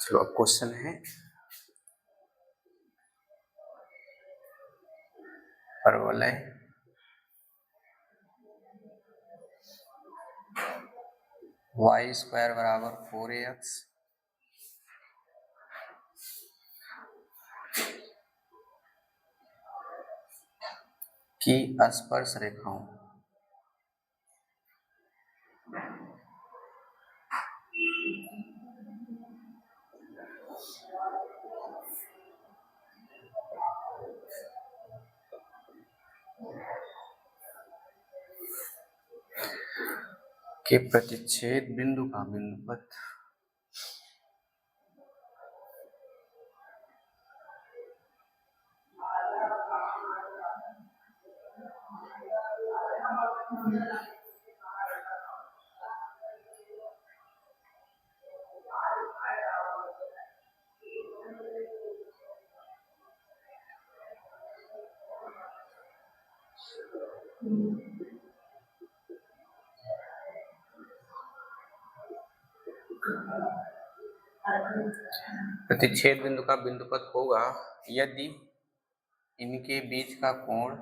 चलो अब क्वेश्चन है परवलय y स्क्वायर बराबर 4ax की स्पर्श रेखाओं के प्रतिच्छेद बिंदु का बिंदुपथ प्रतिच्छेद बिंदु का बिंदुपथ होगा यदि इनके बीच का कोण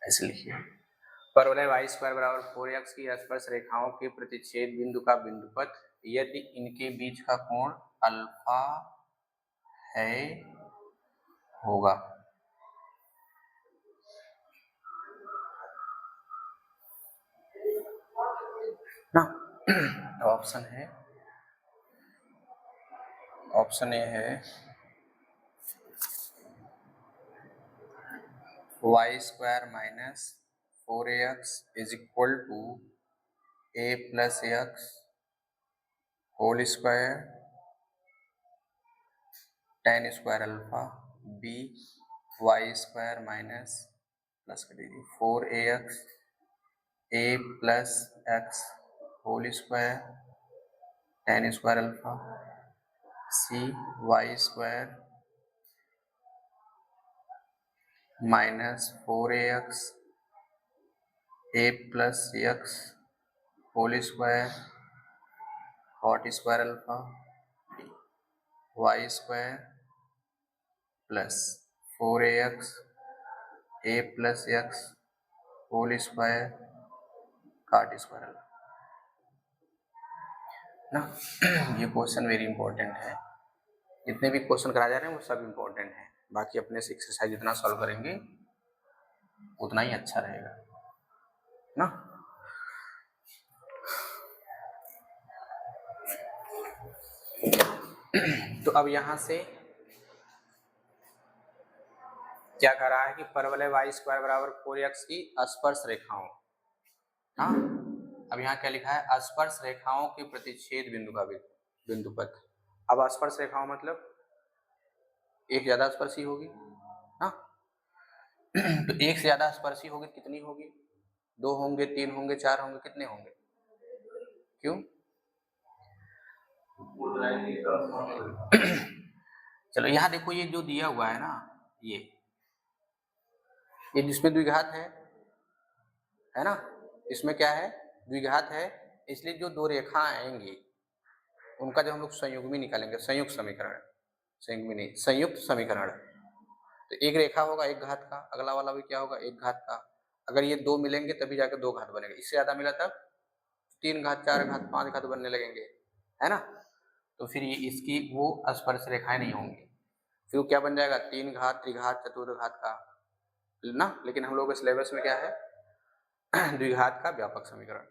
ऐसे लिखिए परवलय y स्क्वायर बराबर 4x की स्पर्श रेखाओं के प्रतिच्छेद बिंदु का बिंदुपथ यदि इनके बीच का कोण अल्फा है होगा। ना ऑप्शन ए है y square minus 4ax is equal to a plus x whole square tan square alpha b y square minus plus कर दीजिए 4ax a plus x whole square tan square alpha c y square minus 4ax a plus x whole square cot square alpha y square plus 4ax a plus x whole square cot square alpha ना। ये question very important है। जितने भी question कराए जा रहे हैं वो सब इंपॉर्टेंट है। बाकी अपने से एक्सरसाइज जितना सॉल्व करेंगे उतना ही अच्छा रहेगा ना। तो अब यहां से क्या कर रहा है कि परवलय y स्क्वायर बराबर 4x की स्पर्श रेखाओं, हाँ अब यहाँ क्या लिखा है स्पर्श रेखाओं के प्रतिच्छेद बिंदु का बिंदुपथ। अब स्पर्श रेखाओं मतलब एक ज्यादा स्पर्शी होगी, हाँ तो एक से ज्यादा स्पर्शी होगी कितनी होगी, 2 होंगे 3 होंगे 4 होंगे, कितने होंगे, क्यों चलो यहाँ देखो ये जो दिया हुआ है ना ये जिसमें द्विघात है ना, इसमें क्या है द्विघात है, इसलिए जो दो रेखा आएंगी उनका जब हम लोग संयुग्मी निकालेंगे, संयुक्त समीकरण, संयुग्मी नहीं संयुक्त समीकरण, तो एक रेखा होगा एक घात का, अगला वाला भी क्या होगा एक घात का। अगर ये दो मिलेंगे तभी जाकर दो घात बनेगा, इससे ज्यादा मिला तब 3 घात 4 घात 5 घात बनने लगेंगे, है ना। तो फिर ये इसकी वो स्पर्श रेखाएं नहीं होंगी, फिर क्या बन जाएगा 3 घात त्रिघात चतुर्घात का ना। लेकिन हम लोगों के सिलेबस में क्या है द्विघात का व्यापक समीकरण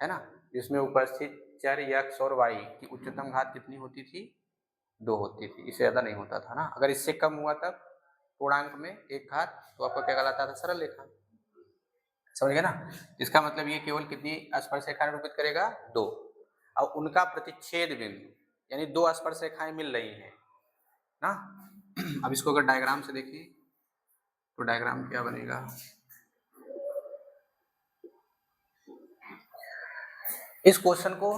है ना, जिसमें उपस्थित चर x और y की उच्चतम घात कितनी होती थी 2 होती थी, इससे ज्यादा नहीं होता था ना। अगर इससे कम हुआ तब पूर्णांक में एक घात तो आपका क्या कहलाता था सरल रेखा, समझ गए ना। इसका मतलब ये केवल कितनी स्पर्श रेखा निरूपित करेगा 2, और उनका प्रतिच्छेद बिंदु यानी 2 स्पर्श रेखाएं मिल रही हैं ना। अब इसको अगर डायग्राम से देखिए तो डायग्राम क्या बनेगा, इस क्वेश्चन को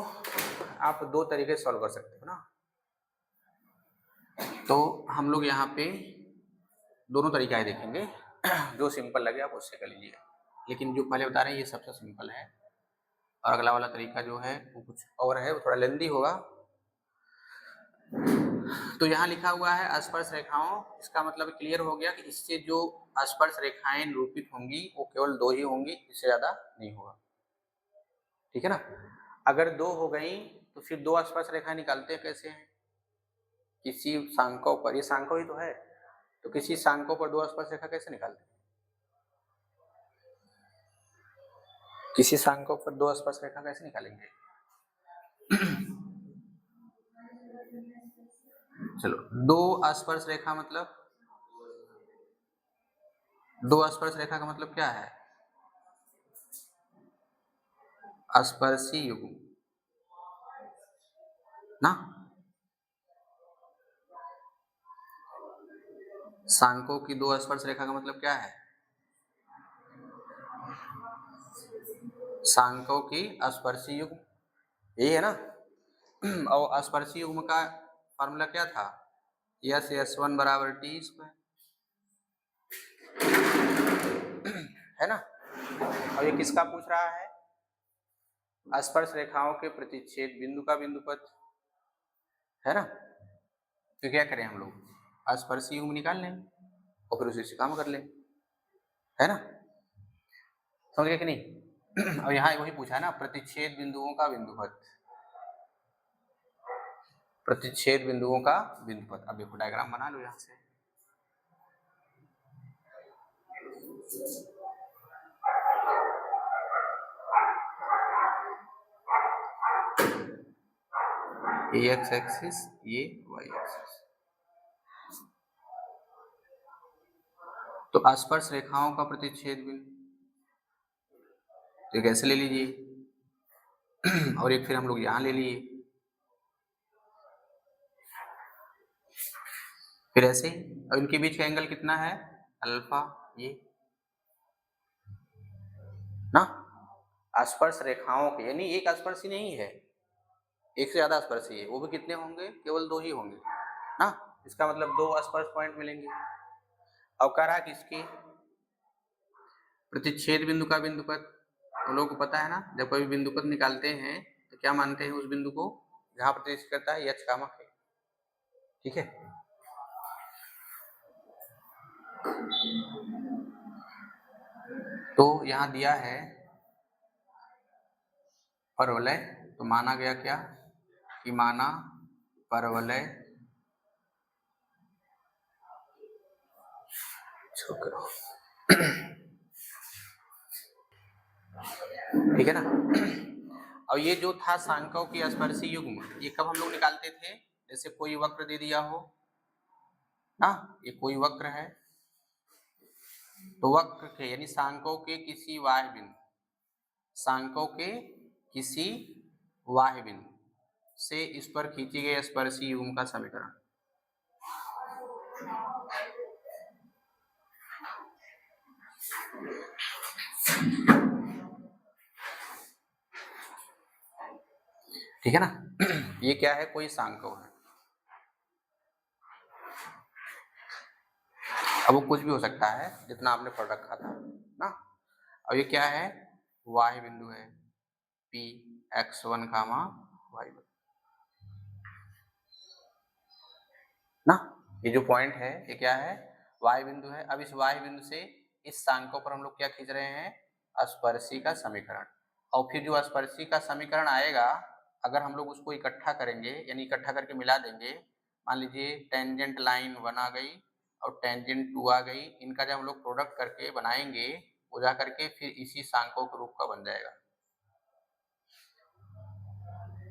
आप 2 तरीके से सॉल्व कर सकते हो ना। तो हम लोग यहाँ पे दोनों तरीका ही देखेंगे, जो सिंपल लगे आप उससे कर लीजिए, लेकिन जो पहले बता रहे हैं ये सबसे सिंपल है, और अगला वाला तरीका जो है वो कुछ और है, वो थोड़ा लेंदी होगा। तो यहाँ लिखा हुआ है स्पर्श रेखाओं, इसका मतलब क्लियर हो गया कि इससे जो स्पर्श रेखाएं निरूपित होंगी वो केवल 2 ही होंगी, इससे ज्यादा नहीं होगा, ठीक है ना। अगर 2 हो गई तो फिर 2 स्पर्श रेखाएं निकालते कैसे हैं, किसी सांकों पर, ये सांकों ही तो है, तो किसी सांकों पर 2 स्पर्श रेखा कैसे निकालते हैं, किसी सांकों पर 2 स्पर्श रेखा कैसे निकालेंगे। चलो 2 स्पर्श रेखा मतलब, 2 स्पर्श रेखा का मतलब क्या है, स्पर्शी युग्म ना। सांकों की 2 स्पर्श रेखा का मतलब क्या है, सांकों की स्पर्शी युग्म, यही है ना। और स्पर्शी युग्म का फॉर्मूला क्या था, S1 बराबर T स्क्वायर, है ना। और ये किसका पूछ रहा है, स्पर्श रेखाओं के प्रतिच्छेद बिंदु का बिंदुपथ, है ना। तो क्या करें हम लोग, स्पर्शी युग्म निकाल लें और फिर उसी से काम कर लें, है ना, समझ गए कि नहीं। और यहाँ वही पूछा है ना, प्रतिच्छेद बिंदुओं का बिंदुपथ, प्रतिच्छेद बिंदुओं का बिंदुपथ। अब देखो डायग्राम बना लो यहाँ से, ये एक्स एक्सिस, ये वाई एक्सिस। तो स्पर्श रेखाओं का प्रतिच्छेद बिंदु एक ऐसे ले लीजिए, और एक फिर हम लोग यहाँ ले लिए, फिर ऐसे ही। और इनके बीच का एंगल कितना है, अल्फा, ये ना। स्पर्श रेखाओं के, यानी एक स्पर्श ही नहीं है, एक से ज्यादा स्पर्श ही है, वो भी कितने होंगे, केवल 2 ही होंगे ना। इसका मतलब 2 स्पर्श पॉइंट मिलेंगे। अब कह रहा है कि इसके प्रतिच्छेद बिंदु का बिंदुपथ, हम लोगों को पता है ना, जब कोई बिंदुपथ निकालते हैं तो क्या मानते हैं, उस बिंदु को जहां प्रतिच्छेद करता है यच कामक है, ठीक है। तो यहाँ दिया है परवलय, तो माना गया क्या कि माना परवलय ठीक है ना। और ये जो था सांकों की स्पर्शी युग्म, ये कब हम लोग निकालते थे, जैसे कोई वक्र दे दिया हो ना, ये कोई वक्र है, तो वक्र के यानी सांकों के किसी वाह्य बिंदु, सांकों के किसी वाह्य बिंदु से इस पर खींची गई स्पर्शी युग्म का समीकरण, ठीक है ना। ये क्या है, कोई सांको है, अब वो कुछ भी हो सकता है जितना आपने पढ़ रखा था ना। अब ये क्या है, वाह्य बिंदु है, P x1 कामा y1 ना। ये जो पॉइंट है ये क्या है, वाह्य बिंदु है। अब इस वाह्य बिंदु से इस सांकों पर हम लोग क्या खींच रहे हैं, स्पर्शी का समीकरण। और फिर जो स्पर्शी का समीकरण आएगा, अगर हम लोग उसको इकट्ठा करेंगे, यानी इकट्ठा करके मिला देंगे, मान लीजिए टेंजेंट लाइन 1 आ गई और टेंजेंट 2 आ गई, इनका जब हम लोग प्रोडक्ट करके बनाएंगे, वो जा करके फिर इसी सांकों के रूप का बन जाएगा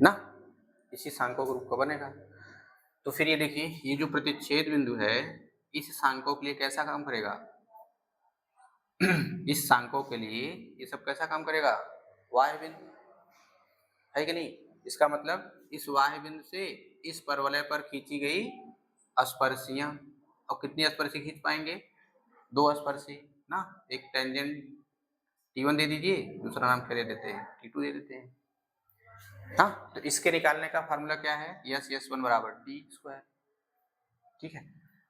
ना, इसी सांकों के रूप का बनेगा। तो फिर ये देखिए, ये जो प्रतिच्छेद बिंदु है इस सांकों के लिए कैसा काम करेगा, इस सांकों के लिए ये सब कैसा काम करेगा, वाह्य बिंदु है कि नहीं। इसका मतलब इस वाह्य बिंदु से इस परवलय पर खींची गई स्पर्शियां, और कितनी स्पर्शी खींच पाएंगे, 2 स्पर्शी ना। एक टेंजेंट T1 दे दीजिए, दूसरा नाम क्या दे देते हैं, T2 दे देते हैं। हाँ, तो इसके निकालने का फार्मूला क्या है, S1 बराबर T स्क्वायर, ठीक है।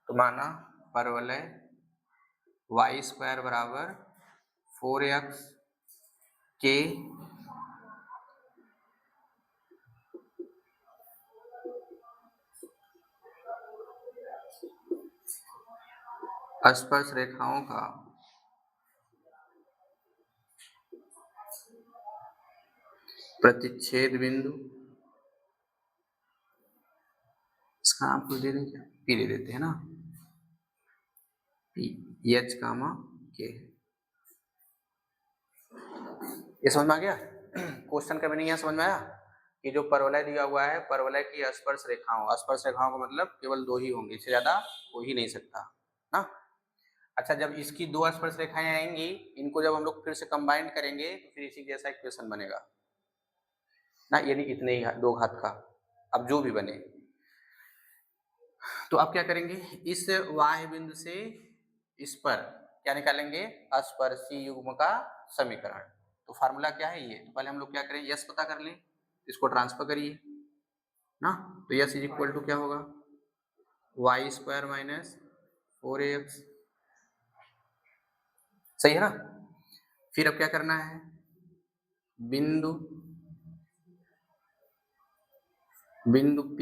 तो माना परवलय वाई स्क्वायर बराबर 4x के स्पर्श रेखाओं का प्रतिच्छेद बिंदु, इसका नाम कुछ दे दें क्या, पी दे देते हैं ना, पी एच कामा के। ये समझ में आ गया? क्वेश्चन का मीनिंग समझ में आया कि जो परवलय दिया हुआ है, परवलय की स्पर्श रेखाओं का मतलब केवल 2 ही होंगी, इससे ज्यादा हो ही नहीं सकता ना। अच्छा, जब इसकी 2 स्पर्श रेखाएं आएंगी, इनको जब हम लोग फिर से कंबाइन करेंगे तो फिर इसी जैसा इक्वेशन बनेगा ना, यानी इतने ही 2 घात का, अब जो भी बने। तो आप क्या करेंगे, इस वाह्य बिंदु से इस पर क्या निकालेंगे, स्पर्शी युग्म का समीकरण। तो फार्मूला क्या है ये, तो पहले हम लोग क्या करें, यस पता कर लें, इसको ट्रांसफर करिए ना। तो यस इज इक्वल टू क्या होगा, वाई स्क्वायर माइनस 4ax, सही है ना। फिर अब क्या करना है, बिंदु P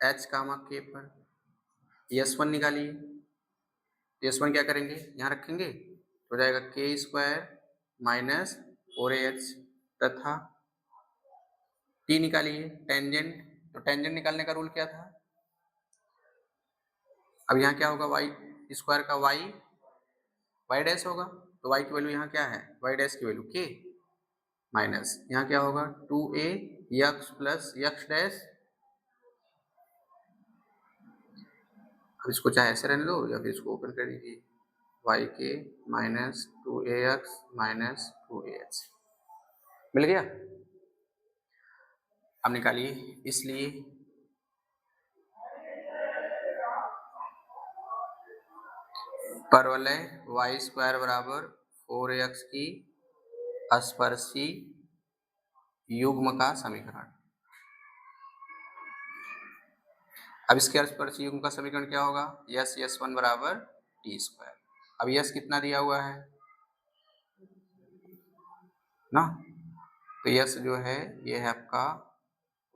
h कामा k पर S1 निकालिए। S1 क्या करेंगे, यहाँ रखेंगे तो हो जाएगा k स्क्वायर माइनस 4ax, तथा T निकालिए टेंजेंट। तो टेंजेंट निकालने का रूल क्या था, अब यहाँ क्या होगा, वाई स्क्वायर का वाई डैश होगा, तो वाई की वैल्यू यहाँ क्या है, वाई डैश की वैल्यू k माइनस यहाँ क्या होगा 2a x plus x dash. अब इसको चाहे ऐसे रहने दो या फिर इसको ओपन कर दीजिए, वाई के माइनस 2ax माइनस 2ah मिल गया। अब निकालिए, इसलिए परवलय वाई स्क्वायर बराबर 4ax की स्पर्शी युग्म का समीकरण। अब इसके स्पर्शी युग्म का समीकरण क्या होगा, यस S1 बराबर टी स्क्वायर। अब यस कितना दिया हुआ है ना, तो यस जो है ये है आपका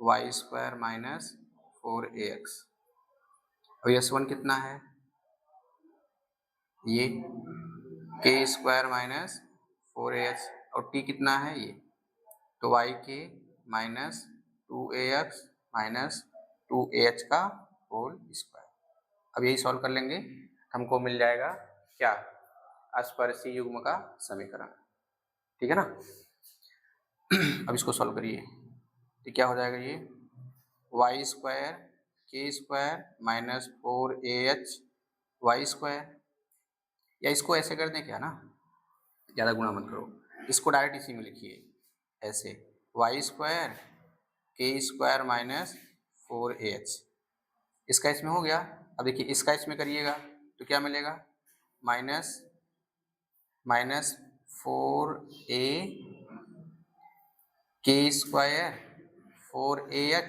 वाई स्क्वायर माइनस 4ax। अब S1 कितना है, ये k स्क्वायर माइनस 4ax, और t कितना है ये, तो वाई के माइनस 2ax माइनस 2ah का होल स्क्वायर। अब यही सॉल्व कर लेंगे, हमको मिल जाएगा क्या, स्पर्शी युग्म का समीकरण, ठीक है ना। अब इसको सॉल्व करिए, तो क्या हो जाएगा, ये y square k square minus 4ah y square, या इसको ऐसे कर दें क्या ना, ज़्यादा गुणा मत करो, इसको डायरेक्ट इसी में लिखिए ऐसे, Y square k square minus 4ah, इसका इसमें हो गया। अब देखिए इसका इसमें करिएगा तो क्या मिलेगा, माइनस 4a के स्क्वायर 4ah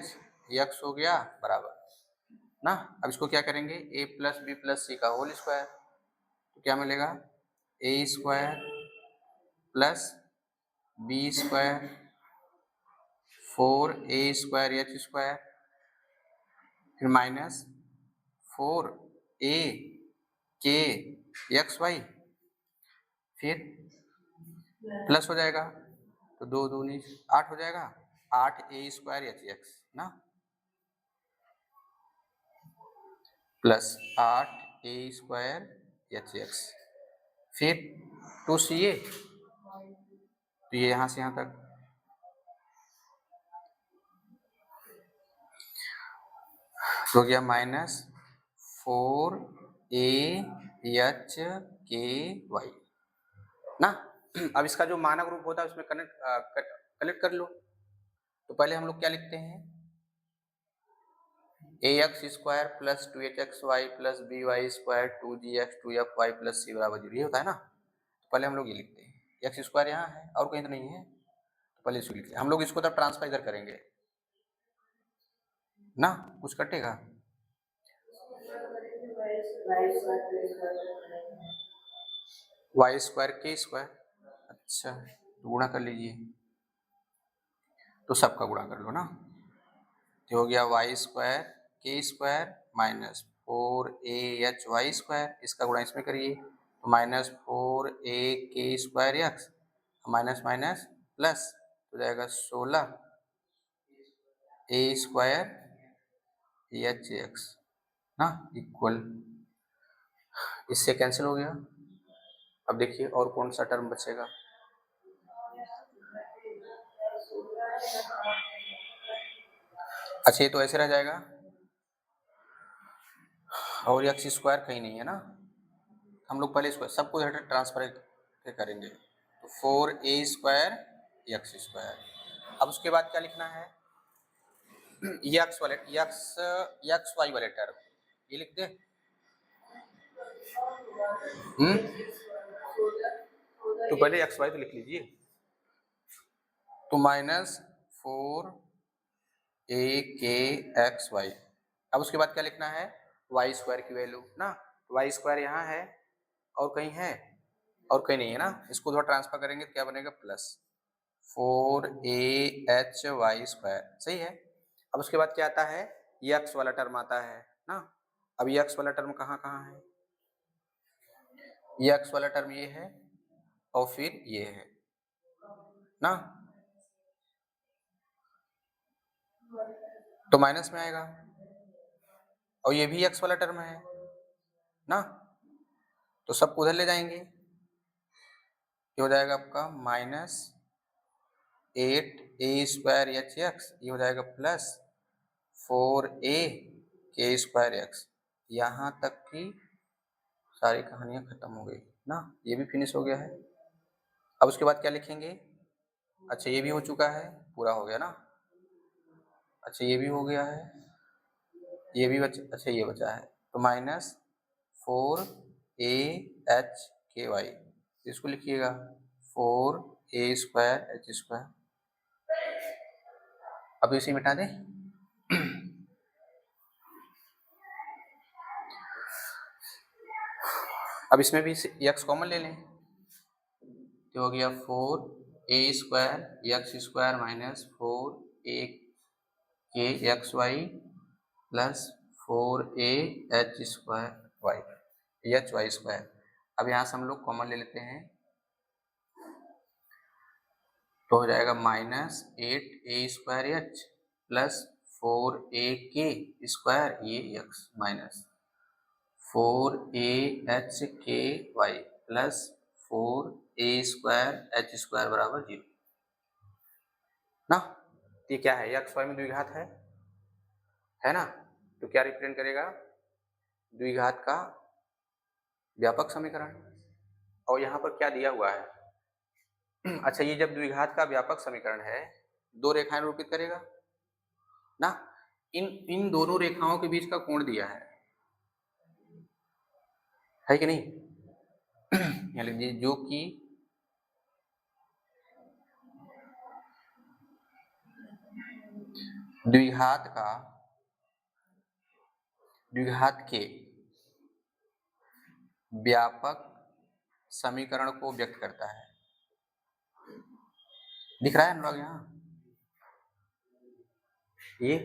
x हो गया बराबर ना। अब इसको क्या करेंगे, a plus b plus c का होल स्क्वायर, तो क्या मिलेगा, a square plus B square 4a square h square, फिर minus 4a k x Y, फिर प्लस हो जाएगा तो 2 दूनी 8 हो जाएगा, 8a स्क्वायर एच एक्स ना, plus 8a square H x, फिर 2ca, तो ये यहाँ से यहाँ तक, तो गया माइनस 4a(h)k(y ना। अब इसका जो मानक रूप होता है उसमें कलेक्ट कर लो। तो पहले हम लोग क्या लिखते हैं, ax square plus 2hxy plus by square 2gx 2fy plus c बराबर 0, ये होता है ना। तो पहले हम लोग ये लिखते हैं, एक्स स्क्वायर यहाँ है और कहीं तो नहीं है, तो पहले इसको लिखते हैं। हम लोग इसको तब ट्रांसफर इधर करेंगे ना, कुछ कटेगा वाई स्क्वायर के स्क्वायर, अच्छा तो गुणा कर लीजिए, तो सबका गुणा कर लो ना, तो हो गया y square k square minus 4AHY square, इसका गुणा इसमें करिए तो minus 4AK square x, minus minus plus हो जाएगा 16A स्क्वायर HX ना इक्वल, इससे कैंसिल हो गया। अब देखिए और कौन सा टर्म बचेगा, अच्छा ये तो ऐसे रह जाएगा और एक्स स्क्वायर कहीं नहीं है ना, हम लोग पहले स्क्वायर सबको ट्रांसफर करेंगे तो 4A स्क्वायर एक्स स्क्वायर। अब उसके बाद क्या लिखना है, एक्स वाले एक्स वाई वाले टर्म ये लिख दे, तो पहले एक्स वाई तो लिख लीजिए, तो माइनस 4AK XY। अब उसके बाद क्या लिखना है, वाई स्क्वायर की वैल्यू ना, वाई स्क्वायर यहाँ है और कहीं है और कहीं नहीं है ना, इसको थोड़ा ट्रांसफर करेंगे तो क्या बनेगा प्लस 4AHY स्क्वायर, सही है। अब उसके बाद क्या आता है, एक्स वाला टर्म आता है ना, अब एक्स वाला टर्म कहाँ कहाँ है, एक्स वाला टर्म ये है और फिर ये है ना, तो माइनस में आएगा और ये भी एक्स वाला टर्म है ना, तो सबको उधर ले जाएंगे, ये हो जाएगा आपका माइनस 8A स्क्वायर HX, ये हो जाएगा प्लस 4AK स्क्वायर एक्स। यहाँ तक की सारी कहानियां खत्म हो गई ना, ये भी फिनिश हो गया है। अब उसके बाद क्या लिखेंगे, अच्छा ये भी हो चुका है, पूरा हो गया ना, अच्छा ये भी हो गया है, ये भी अच्छा ये बचा है, तो माइनस 4AHKY, इसको लिखिएगा 4A स्क्वायर H स्क्वायर, अब इसे मिटा दें अब इसमें भी x कॉमन ले लें, तो हो गया 4A square x square minus 4AKXY plus 4AH square y HY square. अब यहाँ से हम लोग कॉमन ले लेते हैं तो हो जाएगा minus 8A square H plus 4AK square ये x minus 4AHKY plus 4A square H square बराबर 0 ना, ये क्या है, एक्स वाई में द्विघात है ना, तो क्या रिप्रेजेंट करेगा, द्विघात का व्यापक समीकरण। और यहाँ पर क्या दिया हुआ है, अच्छा ये जब द्विघात का व्यापक समीकरण है, दो रेखाएं निरूपित करेगा ना, इन दोनों रेखाओं के बीच का कोण दिया है कि नहीं यहाँ लीजिए, जो कि द्विघात के व्यापक समीकरण को व्यक्त करता है, दिख रहा है अनुराग यहाँ, ये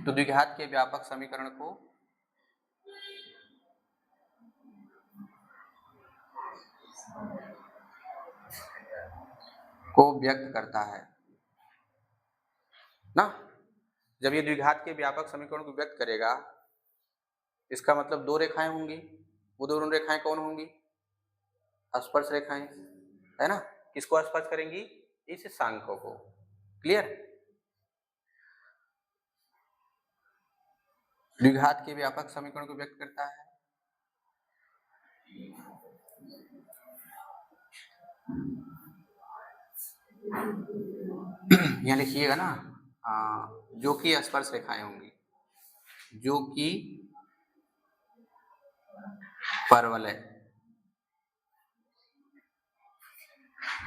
तो द्विघात के व्यापक समीकरण को व्यक्त करता है ना, जब ये द्विघात के व्यापक समीकरण को व्यक्त करेगा, इसका मतलब दो रेखाएं होंगी, वो दोनों रेखाएं कौन होंगी, स्पर्श रेखाएं है ना, किसको स्पर्श करेंगी, इस सांख्यों को, क्लियर। द्विघात के व्यापक समीकरण को व्यक्त करता है, यहाँ लिखिएगा ना, जो कि स्पर्श रेखाएं होंगी, जो कि परवलय,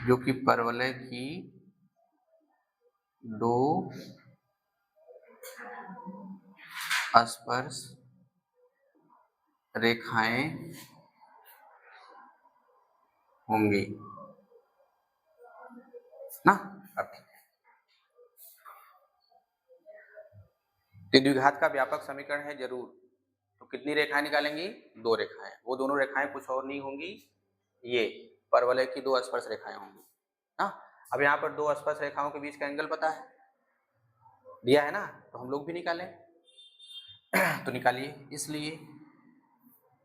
जो कि परवलय की दो स्पर्श रेखाएं होंगी ना। अब तो द्विघात का व्यापक समीकरण है जरूर, तो कितनी रेखाएं निकालेंगी? 2 रेखाएं। वो दोनों रेखाएं कुछ और नहीं होंगी, ये परवलय की 2 स्पर्श रेखाएं होंगी ना। अब यहाँ पर 2 स्पर्श रेखाओं के बीच का एंगल पता है, दिया है ना, तो हम लोग भी निकालें तो निकालिए। इसलिए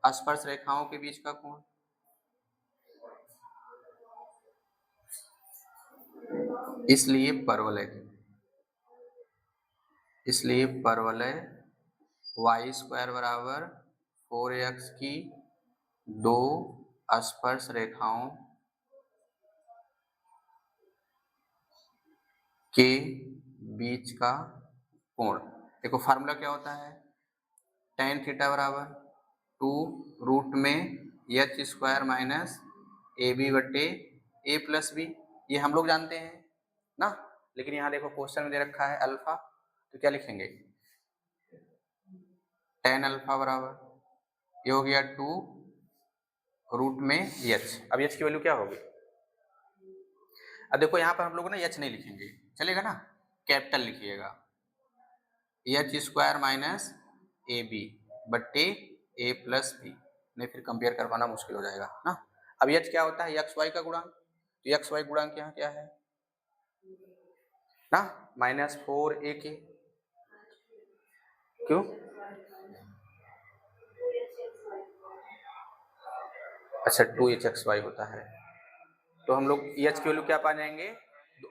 स्पर्श रेखाओं के बीच का कोण, इसलिए परवलय y स्क्वायर बराबर 4x की 2 स्पर्श रेखाओं के बीच का कोण। देखो फार्मूला क्या होता है, tan थीटा बराबर 2 रूट में h स्क्वायर माइनस AB बटे a प्लस बी, ये हम लोग जानते हैं ना। लेकिन यहाँ देखो क्वेश्चन में दे रखा है अल्फा, तो क्या लिखेंगे, tan अल्फा बराबर ये हो गया 2 रूट में h। अब h की वैल्यू क्या होगी, अब देखो यहाँ पर हम लोग ना h नहीं लिखेंगे, चलेगा ना, कैपिटल लिखिएगा, h स्क्वायर माइनस ए बी बट्टे a प्लस बी, नहीं फिर कंपेयर कर पाना मुश्किल हो जाएगा ना। अब h क्या होता है, एक्स वाई का गुणांक, तो एक्स वाई गुणांक यहाँ क्या है ना, -4ak, क्यों, अच्छा 2hxy होता है, तो हम लोग h की वैल्यू क्या पा जाएंगे,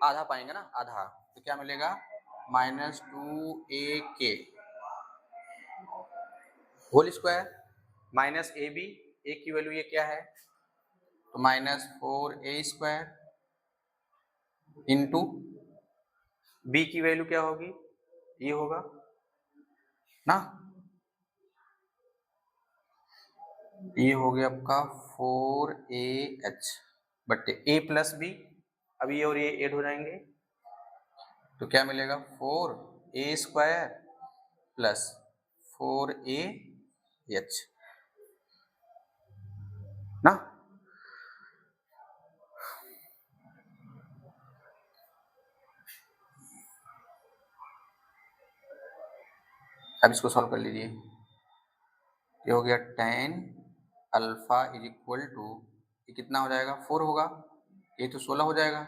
आधा पाएंगे ना, आधा, तो क्या मिलेगा -2ak whole square minus A B, A की वैल्यू ये क्या है, तो -4a स्क्वायर इंटू बी की वैल्यू क्या होगी, ये होगा ना, ये हो गया आपका 4ah बट्टे a प्लस बी, अब ये और ये ऐड हो जाएंगे, तो क्या मिलेगा 4a स्क्वायर प्लस 4ah ना। अब इसको सॉल्व कर लीजिए, ये हो गया tan alpha is equal to, ये कितना हो जाएगा 4 होगा, ये तो 16 हो जाएगा,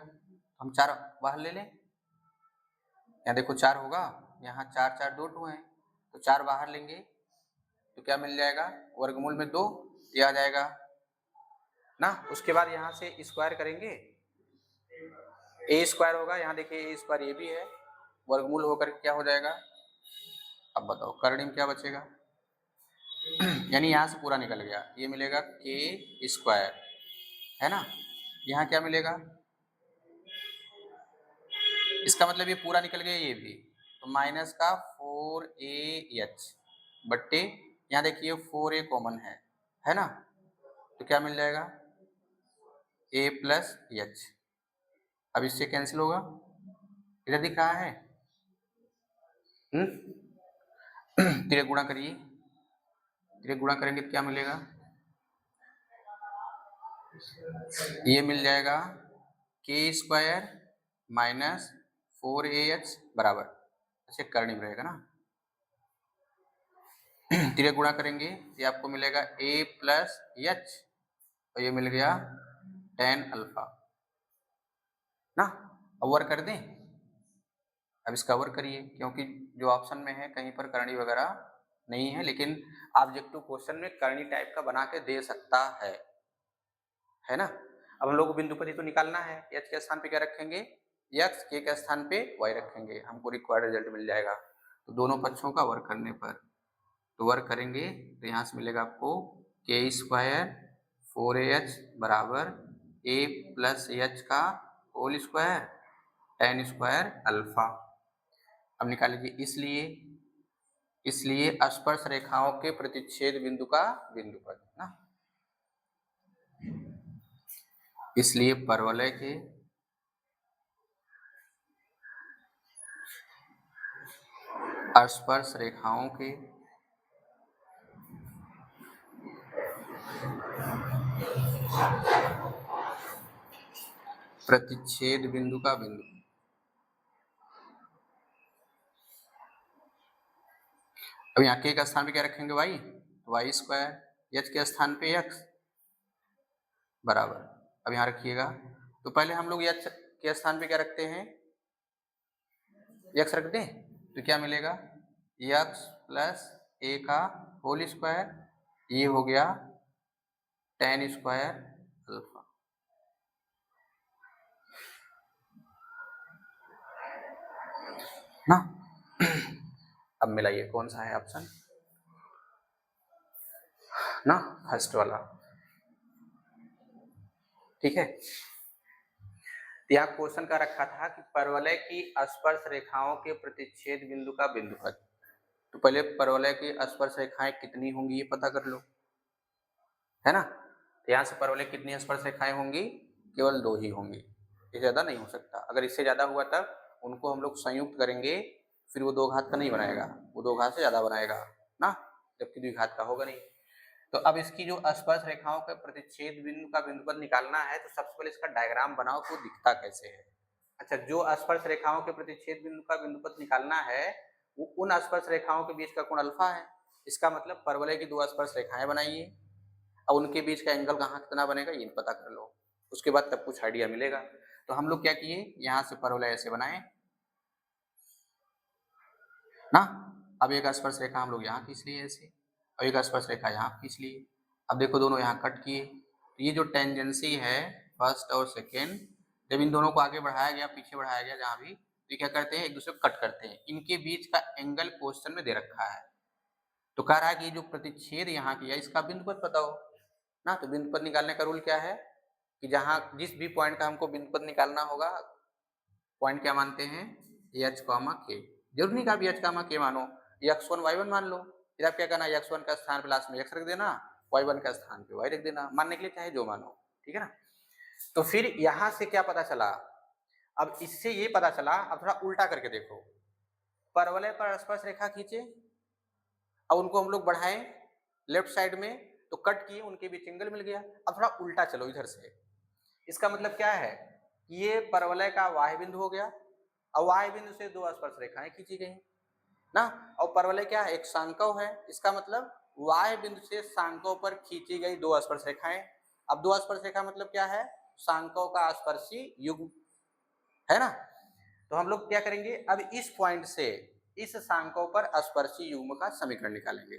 हम 4 बाहर ले लें, यहाँ देखो 4 होगा, यहाँ 4 4 2 2 हैं, तो 4 बाहर लेंगे तो क्या मिल जाएगा, वर्गमूल में 2 ये आ जाएगा ना। उसके बाद यहाँ से स्क्वायर करेंगे, ए स्क्वायर होगा, यहाँ देखिए ए स्क्वायर ये भी है, वर्गमूल होकर क्या हो जाएगा, अब बताओ कर्णिम क्या बचेगा यानी यहाँ से पूरा निकल गया, ये मिलेगा के स्क्वायर है ना, यहाँ क्या मिलेगा, इसका मतलब ये पूरा निकल गया ये भी, तो माइनस का 4ah बट्टे, यहाँ देखिए 4a कॉमन है ना, तो क्या मिल जाएगा a प्लस h, अब इससे कैंसिल होगा, इधर दिख रहा है, तिरे गुणा करिए, तिरे गुणा करेंगे तो क्या मिलेगा, ये मिल जाएगा के स्क्वायर माइनस 4ah बराबर, अच्छा कर्णिम रहेगा ना, तिरे गुणा करेंगे ये आपको मिलेगा a प्लस h, और ये मिल गया tan अल्फा ना। अब वर्क कर दें, अब इसका वर्क करिए, क्योंकि जो ऑप्शन में है कहीं पर करणी वगैरह नहीं है, लेकिन ऑब्जेक्टिव क्वेश्चन में करणी टाइप का बना के दे सकता है ना। अब हम लोग को बिंदुपति तो निकालना है, h के स्थान पे क्या रखेंगे, x, k के स्थान पे y रखेंगे, हमको रिक्वायर्ड रिजल्ट मिल जाएगा। तो दोनों पक्षों का वर्क करने पर, तो वर्क करेंगे तो यहाँ से मिलेगा आपको के स्क्वायर 4ah बराबर a प्लस h का whole square tan square alpha. अब निकाल लीजिए, इसलिए स्पर्श रेखाओं के प्रतिच्छेद बिंदु का बिंदुपद ना, इसलिए परवलय के स्पर्श रेखाओं के प्रतिच्छेद बिंदु का बिंदु। अब यहाँ के का स्थान पे क्या रखेंगे y, वाई स्क्वायर, h के स्थान पे x बराबर। अब यहाँ रखिएगा, तो पहले हम लोग h के स्थान पे क्या रखते हैं, x रख दें, तो क्या मिलेगा, x प्लस a का होल स्क्वायर, ये हो गया tan स्क्वायर अल्फा ना। अब मिलाइए कौन सा है ऑप्शन ना, फर्स्ट वाला, ठीक है। यहाँ क्वेश्चन का रखा था कि परवलय की स्पर्श रेखाओं के प्रतिच्छेद बिंदु का बिंदुपद। तो पहले परवलय की स्पर्श रेखाएं कितनी होंगी ये पता कर लो, है ना। तो यहाँ से परवलय कितनी स्पर्श रेखाएं होंगी, केवल 2 ही होंगी, इससे ज्यादा नहीं हो सकता। अगर इससे ज्यादा हुआ तब उनको हम लोग संयुक्त करेंगे, फिर वो 2 घात का नहीं बनाएगा, वो 2 घात से ज्यादा बनाएगा ना, जबकि द्विघात का होगा नहीं। तो अब इसकी जो स्पर्श रेखाओं के प्रतिच्छेद बिंदु का बिंदुपद निकालना है, तो सबसे पहले इसका डायग्राम बनाओ तो दिखता कैसे है। अच्छा, जो स्पर्श रेखाओं के प्रतिच्छेद बिंदु का बिंदुपद निकालना है, वो उन स्पर्श रेखाओं के बीच का कोण अल्फा है। इसका मतलब परवलय की 2 स्पर्श रेखाएं बनाइए, अब उनके बीच का एंगल कहाँ कितना बनेगा ये पता कर लो, उसके बाद तब कुछ आइडिया मिलेगा। तो हम लोग क्या किए, यहाँ से परवलय ऐसे बनाए ना। अब एक स्पर्श रेखा हम लोग यहाँ खींच लिए ऐसे, और एक स्पर्श रेखा यहाँ खींच लिए। अब देखो दोनों यहाँ कट किए, तो ये जो टेंजेंसी है फर्स्ट और सेकेंड, जब इन दोनों को आगे बढ़ाया गया पीछे बढ़ाया गया जहाँ भी, तो क्या करते हैं, एक दूसरे को कट करते हैं। इनके बीच का एंगल क्वेश्चन में दे रखा है, तो कह रहा है कि जो प्रतिच्छेद यहाँ किया इसका बिंदुपद बताओ ना। तो बिंदुपद निकालने का रूल क्या है कि जहाँ जिस भी पॉइंट का हमको बिंदुपद निकालना होगा, पॉइंट क्या मानते हैं, एच कॉमा के। जरूर नहीं कहा एच कॉमा के मानो, x1 y1 मान लो। फिर आप क्या करना, x1 का स्थान पे लास्ट में x रख देना, y1 का स्थान पे y रख देना, मानने के लिए चाहे जो मानो, ठीक है ना। तो फिर यहां से क्या पता चला, अब इससे ये पता चला, अब थोड़ा उल्टा करके देखो, परवलय पर स्पर्श रेखा खींचे, अब उनको हम लोग बढ़ाएं लेफ्ट साइड में, तो कट किए, उनके बीच एंगल मिल गया। अब थोड़ा उल्टा चलो इधर से, इसका मतलब क्या है, ये परवलय का वाह्य बिंदु हो गया, और वाह्य बिंदु से 2 स्पर्श रेखाएं खींची गई ना, और परवलय क्या है, एक सांकव है। इसका मतलब वाह्य बिंदु से सांकव पर खींची गई 2 स्पर्श रेखाएं। अब 2 स्पर्श रेखा मतलब क्या है, सांकव का स्पर्शी युग्म, है ना। तो हम लोग क्या करेंगे, अब इस पॉइंट से इस सांकव पर स्पर्शी युग्म का समीकरण निकालेंगे।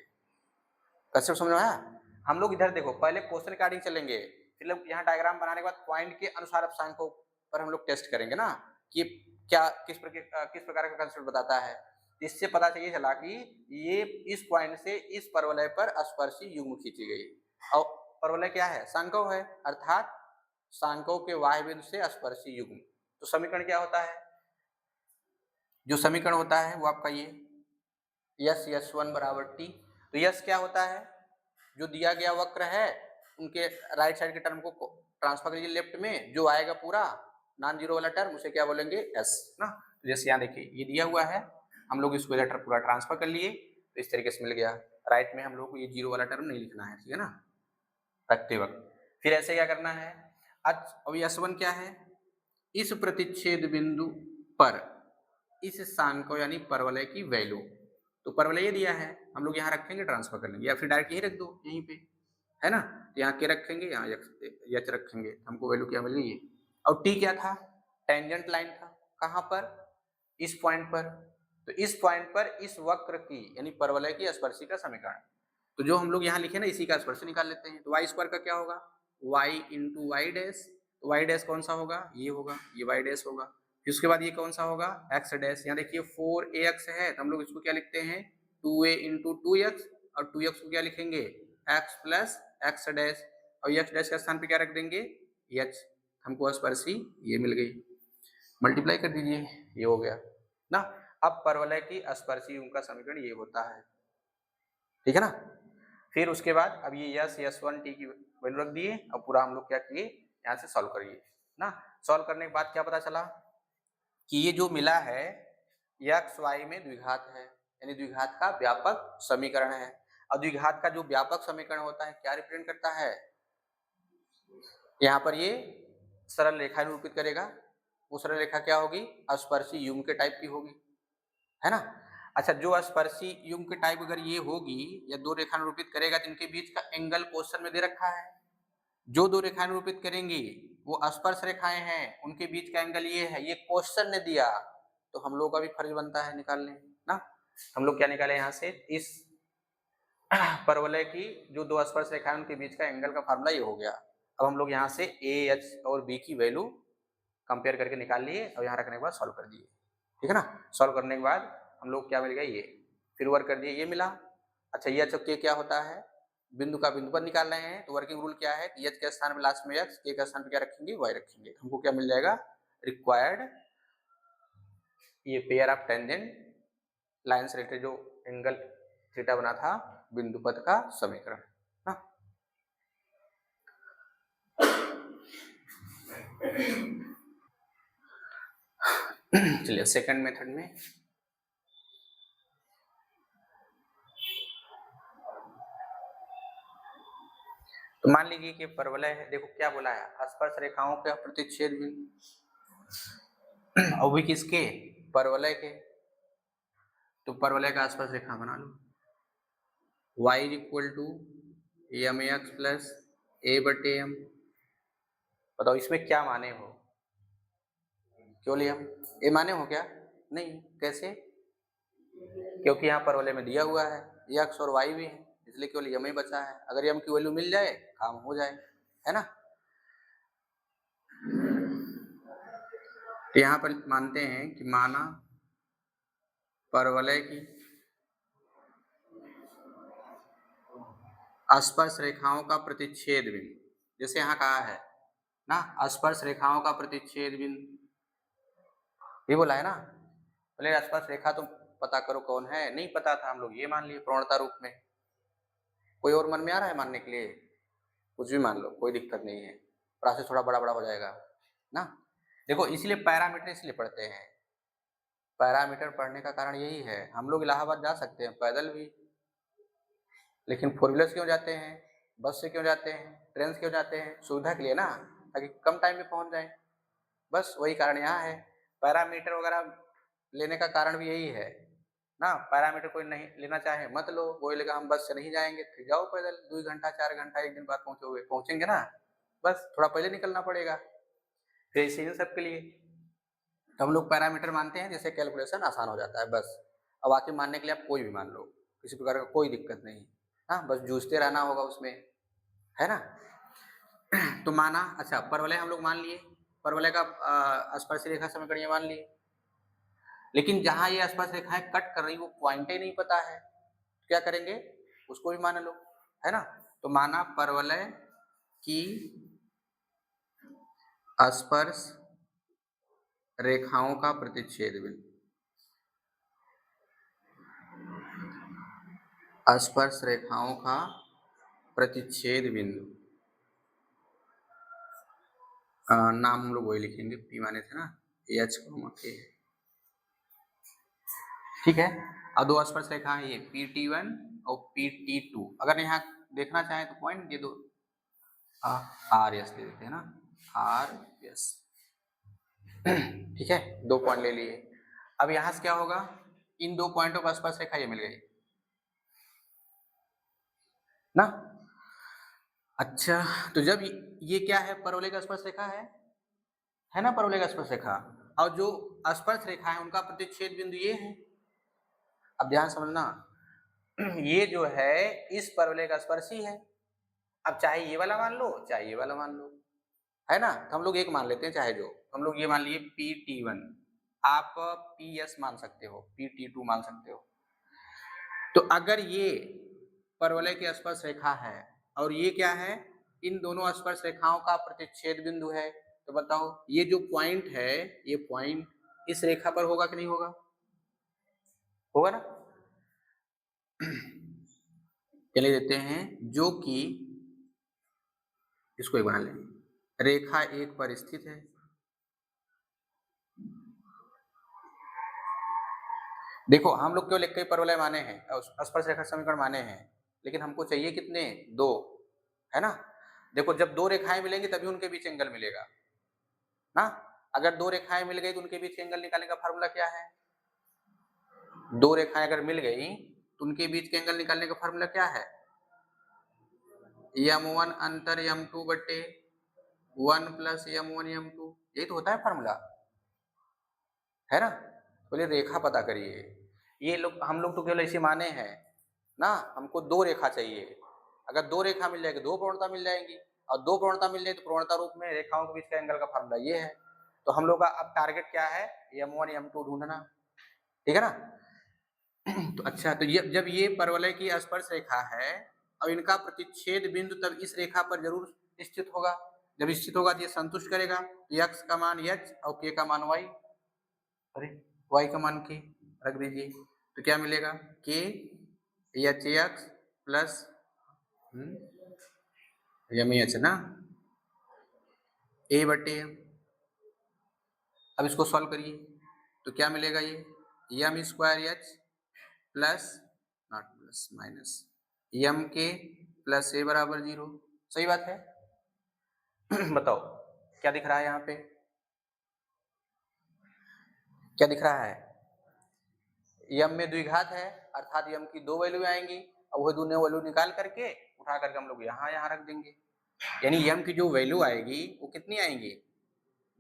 कैसे समझ में आया। हम लोग इधर देखो, पहले क्वेश्चन अकॉर्डिंग चलेंगे, फिर लोग यहाँ डायग्राम बनाने के बाद पॉइंट के अनुसार अब सांकव पर हम लोग टेस्ट करेंगे ना, कि क्या किस प्रकार का कंसेप्ट बताता है। इससे पता चलिए चला कि ये इस पॉइंट से इस परवलय पर स्पर्शी युग्म खींची गई, और परवलय क्या है, सांकव है, अर्थात सांकव के वाह्य बिंदु से स्पर्शी युग्म। तो समीकरण क्या होता है, जो समीकरण होता है वो आपका ये S1 बराबर T। तो यस क्या होता है, जो दिया गया वक्र है उनके राइट साइड के टर्म को ट्रांसफर करिए लेफ्ट में, जो आएगा पूरा नॉन जीरो वाला टर्म उसे क्या बोलेंगे, एस ना। तो जैसे यहाँ देखिए ये दिया हुआ है, हम लोग इसको इधर पूरा ट्रांसफर कर लिए, तो इस तरीके से मिल गया। राइट में हम लोग को ये जीरो वाला टर्म नहीं लिखना है, ठीक है ना, रखते वक्त। फिर ऐसे क्या करना है, अब S1 क्या है, इस प्रतिच्छेद बिंदु पर इस सांको यानी परवलय की वैल्यू, तो परवलय ये दिया है, हम लोग यहाँ रखेंगे ट्रांसफर कर लेंगे, या फिर डायरेक्ट यही रख दो यहीं पे, है ना। तो यहाँ के रखेंगे, यहाँ यच रखेंगे, हमको वैल्यू क्या मिल गई ये। और टी क्या था, टेंजेंट लाइन था, कहाँ पर, इस पॉइंट पर। तो इस पॉइंट पर इस वक्र की यानी परवलय की स्पर्शी का समीकरण, तो जो हम लोग यहाँ लिखे ना इसी का स्पर्शी निकाल लेते हैं। तो वाई स्क्वायर का क्या होगा, y into y dash, y dash कौन सा होगा, ये होगा, ये वाई डैश होगा। फिर उसके बाद ये कौन सा होगा, एक्स डैश। यहाँ देखिए 4ax है, तो हम लोग इसको क्या लिखते हैं 2a इंटू 2x, और 2x को क्या लिखेंगे x प्लस एक्स डैश, और x डैश के स्थान पे क्या रख देंगे h, हमको स्पर्शी ये मिल गई, मल्टीप्लाई कर दीजिए, ये हो गया ना। अब परवलय की स्पर्शी उनका समीकरण ये होता है, ठीक है ना। फिर उसके बाद अब ये S1 T की वैल्यू रख दिए, अब पूरा हम लोग क्या किए, यहाँ से सॉल्व करिए ना। सॉल्व करने के बाद क्या पता चला कि ये जो मिला है x y में द्विघात है, यानी द्विघात का व्यापक समीकरण है। और द्विघात का जो व्यापक समीकरण होता है क्या रिप्रेजेंट करता है, यहाँ पर ये सरल रेखा निरूपित करेगा। वो सरल रेखा क्या होगी, स्पर्शी युग्म के टाइप की होगी, है ना। अच्छा, जो स्पर्शी युग्म के टाइप अगर ये होगी या दो रेखा निरूपित करेगा तो इनके बीच का एंगल क्वेश्चन में दे रखा है। जो दो रेखा निरूपित करेंगी वो स्पर्श रेखाएं हैं, उनके बीच का एंगल ये है, ये क्वेश्चन ने दिया, तो हम लोग का भी फर्ज बनता है निकालने ना। हम लोग क्या निकाले यहाँ से, इस परवलय की जो दो स्पर्श रेखाएं उनके बीच का एंगल का फार्मूला ये हो गया। अब हम लोग यहाँ से ए एच और बी की वैल्यू कंपेयर करके निकाल लिए और यहाँ रखने के बाद सॉल्व कर दिए, ठीक है ना। सॉल्व करने के बाद हम लोग क्या मिल गया, ये फिर वर्क कर दिए, ये मिला। अच्छा, ये के क्या होता है, बिंदु का बिंदु पर निकाल रहे हैं तो वर्किंग रूल क्या है, एच के स्थान में लास्ट में एक्स, के के स्थान पे क्या रखेंगे, वाई रखेंगे। हमको क्या मिल जाएगा, रिक्वायर्ड ये पेयर ऑफ टेंजेंट लाइन से रिलेटेड जो एंगल थीटा बना था बिंदु पद का समीकरण ना। चलिए सेकंड मेथड में तो मान लीजिए कि परवलय है, देखो क्या बोला है, स्पर्श रेखाओं के प्रतिच्छेद बिंदु, और भी किसके, परवलय के। तो परवलय का स्पर्श रेखा बना लो, y equal to M x plus A बटे एम। बताओ इसमें क्या माने हो, क्यों लिए हम, ए माने हो क्या, नहीं, कैसे, क्योंकि यहाँ परवलय में दिया हुआ है एक्स और वाई भी है, इसलिए केवल यम ही बचा है। अगर यम की वैल्यू मिल जाए काम हो जाए, है ना। तो यहाँ पर मानते हैं कि माना परवलय की स्पर्श रेखाओं का प्रतिच्छेद बिंदु, जैसे यहाँ कहा है ना, स्पर्श रेखाओं का प्रतिच्छेद बिंदु ये बोला है ना। पहले स्पर्श रेखा तो पता करो कौन है, नहीं पता था, हम लोग ये मान लिए प्रवणता रूप में। कोई और मन में आ रहा है मानने के लिए, कुछ भी मान लो, कोई दिक्कत नहीं है, प्रोसेस थोड़ा बड़ा बड़ा हो जाएगा ना। देखो इसलिए पैरामीटर इसलिए पढ़ते हैं, पैरामीटर पढ़ने का कारण यही है, हम लोग इलाहाबाद जा सकते हैं पैदल भी, लेकिन फोर व्हीलर से क्यों जाते हैं, बस से क्यों जाते हैं, ट्रेन से क्यों जाते हैं, सुविधा के लिए ना, ताकि कम टाइम में पहुंच जाए, बस वही कारण यहाँ है। पैरामीटर वगैरह लेने का कारण भी यही है ना। पैरामीटर कोई नहीं लेना चाहे मत लो, बोलेगा हम बस से नहीं जाएंगे, फिर जाओ पैदल 2 घंटा 4 घंटा एक दिन बाद पहुंचेंगे ना, बस थोड़ा पहले निकलना पड़ेगा, फिर ऐसे ही सबके लिए। तो हम लोग पैरामीटर मानते हैं जिससे कैलकुलेशन आसान हो जाता है बस। अब बाकी मानने के लिए आप कोई भी मान लो, किसी प्रकार का कोई दिक्कत नहीं, हाँ बस जूझते रहना होगा उसमें, है ना। तो माना, अच्छा परवलय हम लोग मान लिए, परवलय का स्पर्श रेखा समीकरण ये मान लिए, लेकिन जहां ये स्पर्श रेखाएं कट कर रही वो पॉइंट ही नहीं पता है, क्या करेंगे, उसको भी मान लो, है ना। तो माना परवलय की स्पर्श रेखाओं का प्रतिच्छेद बिंदु, स्पर्श रेखाओं का प्रतिच्छेद बिंदु, नाम हम लोग वही लिखेंगे, पी माने थे ना, एच के, ठीक है। अब दो स्पर्श रेखा है ये PT1 और PT2, अगर यहाँ देखना चाहें तो पॉइंट दे दो, आर एस दे देते हैं ना, आर एस, ठीक है, 2 पॉइंट ले लिए। अब यहां से क्या होगा, इन 2 पॉइंटों का स्पर्श रेखा ये मिल गई ना। अच्छा, तो जब ये क्या है, परवलय का स्पर्श रेखा है ना, परवलय का स्पर्श रेखा, और जो स्पर्श रेखा है उनका प्रतिच्छेद बिंदु ये है। अब ध्यान समझना, ये जो है इस परवलय का स्पर्शी है, अब चाहे ये वाला मान लो चाहे ये वाला मान लो, है ना। तो हम लोग एक मान लेते हैं, चाहे जो हम लोग ये मान लिए PT1, आप PS मान सकते हो, PT2 मान सकते हो। तो अगर ये परवलय की स्पर्श रेखा है और ये क्या है, इन दोनों स्पर्श रेखाओं का प्रतिच्छेद बिंदु है, तो बताओ ये जो पॉइंट है, ये पॉइंट इस रेखा पर होगा कि नहीं होगा, होगा ना। चलिए देते हैं, जो कि इसको एक बना लें, रेखा 1 पर स्थित है, देखो हम लोग केवल एक ही परवलय माने हैं, स्पर्श रेखा समीकरण माने हैं, लेकिन हमको चाहिए कितने, 2, है ना। देखो जब 2 रेखाएं मिलेंगी तभी उनके बीच एंगल मिलेगा ना। अगर 2 रेखाएं मिल गई तो उनके बीच एंगल निकालने का फार्मूला क्या है, 2 रेखाएं अगर मिल गई तो उनके बीच के एंगल निकालने का फार्मूला क्या है, m1 अंतर m2 बटे 1 प्लस m1 m2, यही तो होता है फार्मूला, है ना। बोले रेखा पता करिए, ये लोग हम लोग तो केवल ऐसे माने हैं ना, हमको 2 रेखा चाहिए। अगर 2 रेखा मिल जाएगी 2 प्रवणता मिल जाएंगी, और 2 प्रवणता मिल जाए तो प्रवणता रूप में रेखाओं के बीच का एंगल का फार्मूला ये है। तो हम लोग का अब टारगेट क्या है, m1 m2 ढूंढना, ठीक है ना। तो अच्छा, तो ये जब ये परवलय की स्पर्श रेखा है और इनका प्रतिच्छेद बिंदु तब इस रेखा पर जरूर स्थित होगा, जब स्थित होगा तो ये संतुष्ट करेगा, x का मान h और k का मान y, अरे y का मान k रख दीजिए, तो क्या मिलेगा, k h प्लस h ना, a बटे, अब इसको सॉल्व करिए तो क्या मिलेगा, ये m square h plus not plus minus m k plus a बराबर 0, सही बात है। बताओ क्या दिख रहा है यहाँ पे, क्या दिख रहा है, m में द्विघात है अर्थात m की 2 वैल्यू आएंगी और वह दोनों वैल्यू निकाल करके उठा करके हम लोग यहाँ रख देंगे, यानी m की जो वैल्यू आएगी वो कितनी आएंगी,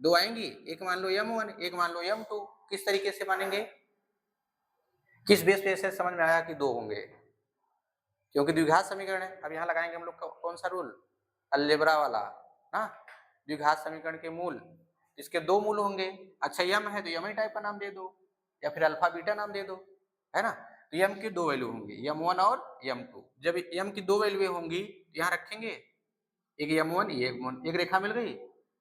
2 आएंगी, एक मान लो m1 एक मान लो m2। किस तरीके से मानेंगे, किस बेस पे ऐसे समझ में आया कि 2 होंगे, क्योंकि द्विघात समीकरण है। अब यहाँ लगाएंगे हम लोग कौन सा रूल, अलजेब्रा वाला ना, द्विघात समीकरण के मूल, इसके 2 मूल होंगे, अच्छा m है तो m टाइप का नाम दे दो या फिर अल्फा बीटा नाम दे दो, है ना। तो m की 2 वैल्यू होंगी, m1 और m2। जब m की 2 वैल्यू होंगी तो यहाँ रखेंगे एक m1 एक रेखा मिल गई,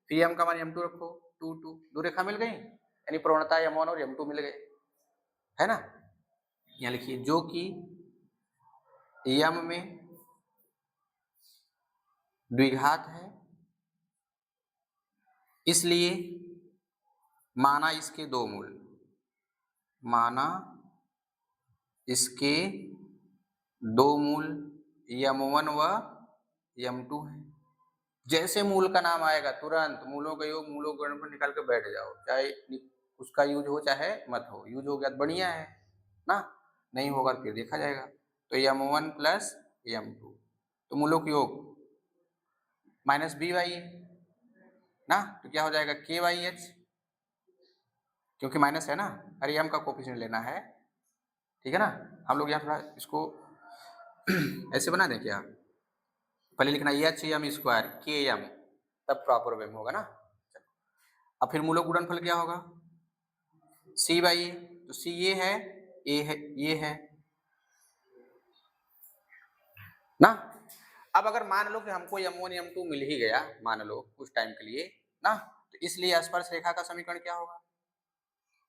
फिर m का मान m2 रखो, 2 2 2 रेखा मिल गई, यानी प्रवणता m1 और m2 मिल गए, है ना। यहाँ लिखिए जो कि m में द्विघात है इसलिए माना इसके 2 मूल, माना इसके 2 मूल m1 व m2 है। जैसे मूल का नाम आएगा तुरंत मूलों का योग मूलों का गुणनफल निकाल के बैठ जाओ, चाहे उसका यूज हो चाहे मत हो, यूज हो गया तो बढ़िया है ना, नहीं होगा फिर देखा जाएगा। तो m1 प्लस m2, तो मूलों का योग माइनस बी वाई ना, तो क्या हो जाएगा के वाई एच, क्योंकि माइनस है ना, अरे m का कोफिशिएंट लेना है, ठीक है ना। हम लोग यहाँ थोड़ा इसको ऐसे बना दें क्या, पहले लिखना एच एम स्क्वायर के एम, तब प्रॉपर वे में होगा ना। अब फिर मूलों गुणनफल क्या होगा, सी बाई ए, तो सी ये है, ए है, ये है ना। अब अगर मान लो कि हमको m1 m2 मिल ही गया, मान लो कुछ टाइम के लिए ना, तो इसलिए स्पर्श रेखा का समीकरण क्या होगा,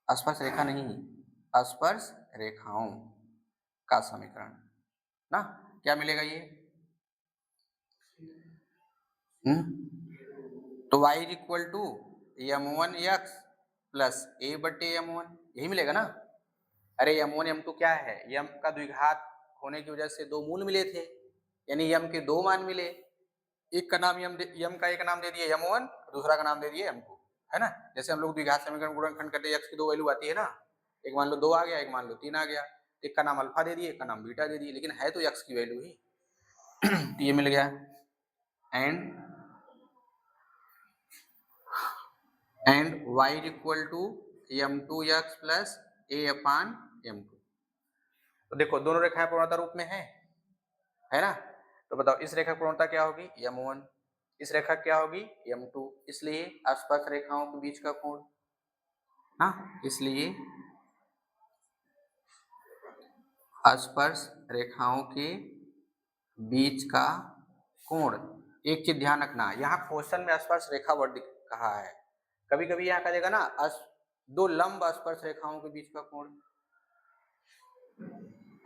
स्पर्श रेखा नहीं, स्पर्श रेखाओं का समीकरण ना, क्या मिलेगा ये, तो y equal to m1 x plus a बटे m1, यही मिलेगा ना। अरे m1 m2 क्या है, m का द्विघात होने की वजह से 2 मूल मिले थे, यानी m के 2 मान मिले, एक का नाम m का एक नाम दे दिए m1, दूसरा का नाम दे दिए m2, है ना। जैसे हम लोग द्विघात समीकरण गुणनखंड करते हैं, x की 2 वैल्यू आती है ना, एक मान लो 2 आ गया, एक मान लो 3 आ गया, एक का नाम अल्फा दे दिए, एक का नाम बीटा दे दिए, लेकिन है तो x की वैल्यू ही। तो ये मिल गया, and y equal to m2x plus a upon m2। तो देखो दोनों रेखाएं पूर्णता रूप में है ना। तो बताओ इस रेखा की पूर्णता क्या होगी, m1, इस रेखा क्या होगी m2, इसलिए आसपास रेखाओं के बीच का कोण, हाँ, इसलिए स्पर्श रेखाओं के बीच का कोण। एक चीज ध्यान रखना, यहाँ क्वेश्चन में स्पर्श रेखा वर्ड कहा है, कभी कभी यहाँ कह देगा ना 2 लंब स्पर्श रेखाओं के बीच का कोण,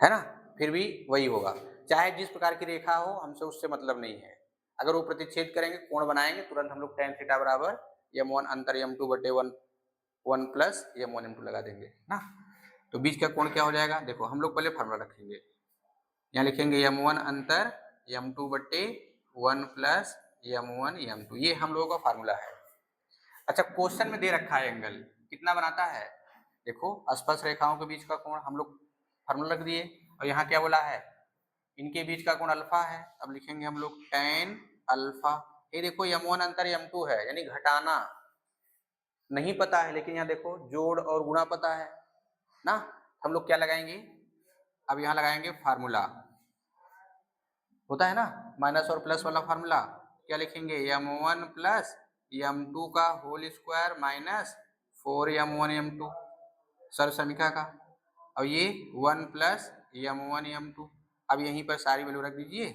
है ना, फिर भी वही होगा, चाहे जिस प्रकार की रेखा हो, हमसे उससे मतलब नहीं है। अगर वो प्रतिच्छेद करेंगे कोण बनाएंगे, तुरंत हम लोग tan थीटा बराबर m1 अंतर m2 बटे 1 प्लस m1 m2 लगा देंगे ना। तो बीच का कोण क्या हो जाएगा, देखो हम लोग पहले फार्मूला रखेंगे, यहाँ लिखेंगे m1 अंतर m2 बट्टे 1 प्लस m1 m2, ये हम लोगों का फार्मूला है। अच्छा, क्वेश्चन में दे रखा है एंगल कितना बनाता है, देखो स्पर्श रेखाओं के बीच का कोण हम लोग फार्मूला रख दिए, और यहाँ क्या बोला है, इनके बीच का कोण अल्फा है। अब लिखेंगे हम लोग tan अल्फा। ये देखो m1 अंतर m2 है, यानी घटाना नहीं पता है, लेकिन यहाँ देखो जोड़ और गुणा पता है ना। हम लोग क्या लगाएंगे, अब यहाँ लगाएंगे फार्मूला, होता है ना माइनस और प्लस वाला फार्मूला। क्या लिखेंगे, m1 प्लस m2 का whole square minus 4m1 m2 सर्व समीकरण का, और ये 1 प्लस m1 m2। अब यहीं पर सारी वैल्यू रख दीजिए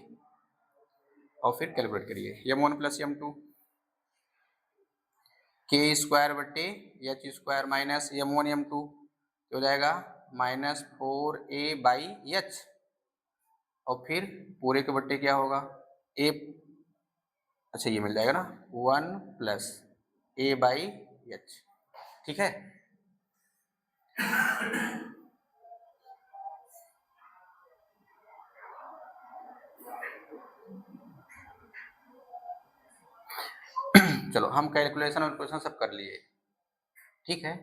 और फिर कैलकुलेट करिए। m1 प्लस m2 के स्क्वायर बट्टे H square minus m1 m2 हो जाएगा माइनस 4a बाई एच, और फिर पूरे के बट्टे क्या होगा a, अच्छा ये मिल जाएगा ना 1 प्लस a बाई एच, ठीक है। चलो हम कैलकुलेशन और क्वेश्चन सब कर लिए, ठीक है,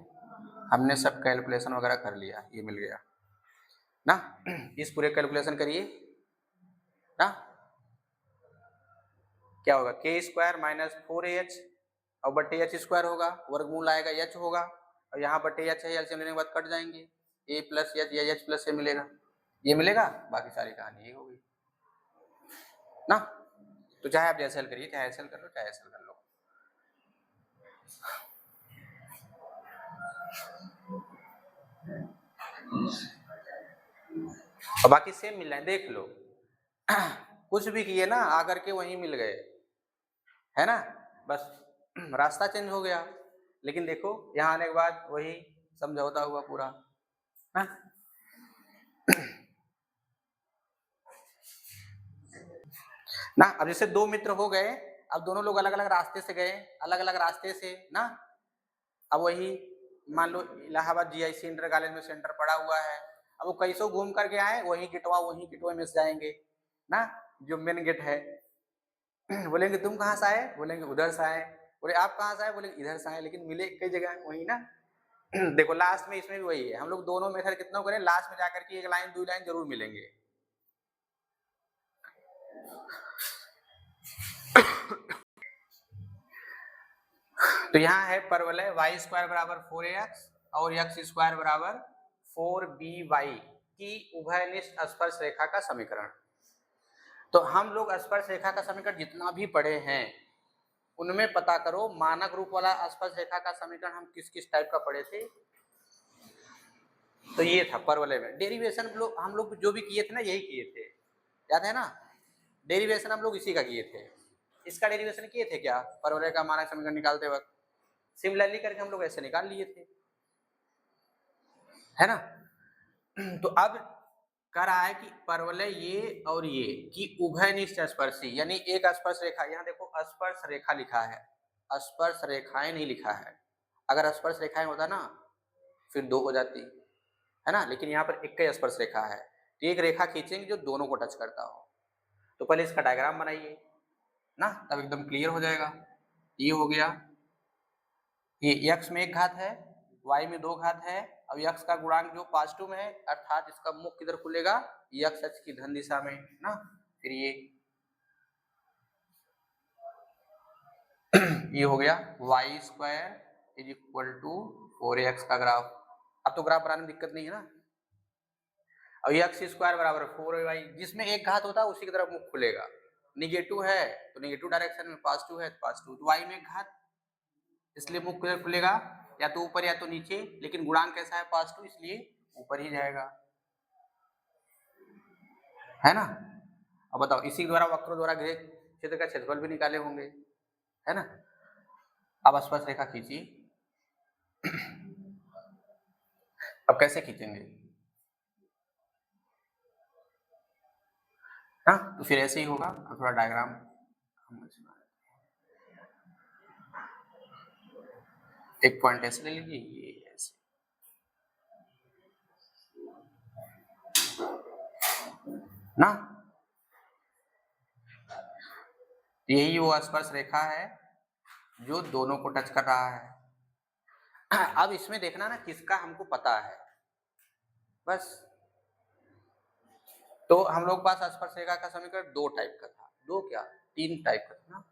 हमने सब कैलकुलेशन वगैरह कर लिया, ये मिल गया ना। इस पूरे कैलकुलेशन करिए ना, क्या होगा के स्क्वायर माइनस 4ah और बट्टे एच स्क्वायर होगा, वर्गमूल आएगा एच होगा, और यहाँ बट्टे एच है, एलसीएम लेने के बाद कट जाएंगे, ए प्लस एच या एच प्लस ए मिलेगा, ये मिलेगा, बाकी सारी कहानी ये होगी ना। तो चाहे आप जैसे हल करिए, चाहे ऐसे हल कर लो, चाहे ऐसे हल कर लो। और बाकी सेम मिल रहे हैं, देख लो कुछ भी किए ना आकर के वहीं मिल गए, है ना, बस रास्ता चेंज हो गया, लेकिन देखो यहाँ आने के बाद वही समझौता हुआ पूरा ना। ना अब जैसे दो मित्र हो गए, अब दोनों लोग अलग अलग रास्ते से गए, अलग अलग रास्ते से ना, अब वही मान लो इलाहाबाद जीआईसी इंटर कॉलेज में सेंटर पड़ा हुआ है, अब वो कैसो घूम करके आए, वही गेटवा में से जाएंगे ना, जो मेन गेट है। बोलेंगे तुम कहाँ से आए, बोलेंगे उधर से आए, बोले आप कहाँ से आए, बोलेंगे इधर से आए, लेकिन मिले कई जगह वही ना। देखो लास्ट में इसमें भी वही है, हम लोग दोनों मेथड कितना करें, लास्ट में जाकर के एक लाइन दो लाइन जरूर मिलेंगे। तो यहाँ है परवलय वाई स्क्वायर बराबर 4ax और एक्स स्क्वायर बराबर 4by की उभयनिष्ठ स्पर्श रेखा का समीकरण। तो हम लोग स्पर्श रेखा का समीकरण जितना भी पढ़े हैं उनमें पता करो मानक रूप वाला स्पर्श रेखा का समीकरण हम किस किस टाइप का पढ़े थे। तो ये था परवलय में डेरिवेशन हम लोग जो भी किए थे ना यही किए थे, याद है ना, डेरिवेशन हम लोग इसी का किए थे। इसका डेरिवेशन किए थे क्या, परवलय का मानक समीकरण निकालते वक्त सिमिलरली करके हम लोग ऐसे निकाल लिए थे, है ना। तो अब कह रहा है कि परवलय ये और ये की उभयनिष्ठ स्पर्शी, यानी एक स्पर्श रेखा, यहाँ देखो स्पर्श रेखा लिखा है, स्पर्श रेखाएं नहीं लिखा है, अगर स्पर्श रेखाएं होता ना फिर दो हो जाती, है ना, लेकिन यहाँ पर एक ही स्पर्श रेखा है, तो एक रेखा खींचेंगे जो दोनों को टच करता हो। तो पहले इसका डायग्राम बनाइए ना, तब एकदम क्लियर हो जाएगा। ये हो गया, ये x में एक घात है, y में दो घात है, अब x का गुणांक जो पॉजिटिव में है अर्थात इसका मुख किधर खुलेगा, x अक्ष की धन दिशा में ना। फिर ये हो गया y square is equal to 4ax का ग्राफ। अब तो ग्राफ बनाने में दिक्कत नहीं है ना, और एक्स स्क्वायर बराबर 4y, जिसमें एक घात होता है उसी की तरफ मुख खुलेगा, निगेटिव है तो निगेटिव डायरेक्शन में, पॉजिटिव है तो पॉजिटिव, तो y में एक घात इसलिए मुख किधर खुलेगा, या तो ऊपर या तो नीचे, लेकिन गुणांक कैसा है पॉजिटिव इसलिए ऊपर ही जाएगा, है ना। अब बताओ इसी द्वारा वक्रों द्वारा घिरे क्षेत्र का क्षेत्रफल भी निकाले होंगे, है ना। अब स्पर्श रेखा खींचिए। अब कैसे खींचेंगे, हाँ तो फिर ऐसे ही होगा, थोड़ा डायग्राम एक पॉइंट ऐसे ले लीजिए, ये ऐसे ना। यही वो स्पर्श रेखा है जो दोनों को टच कर रहा है। अब इसमें देखना ना किसका हमको पता है, बस। तो हम लोग पास स्पर्श रेखा का समीकरण दो टाइप का था, दो क्या तीन टाइप का था ना,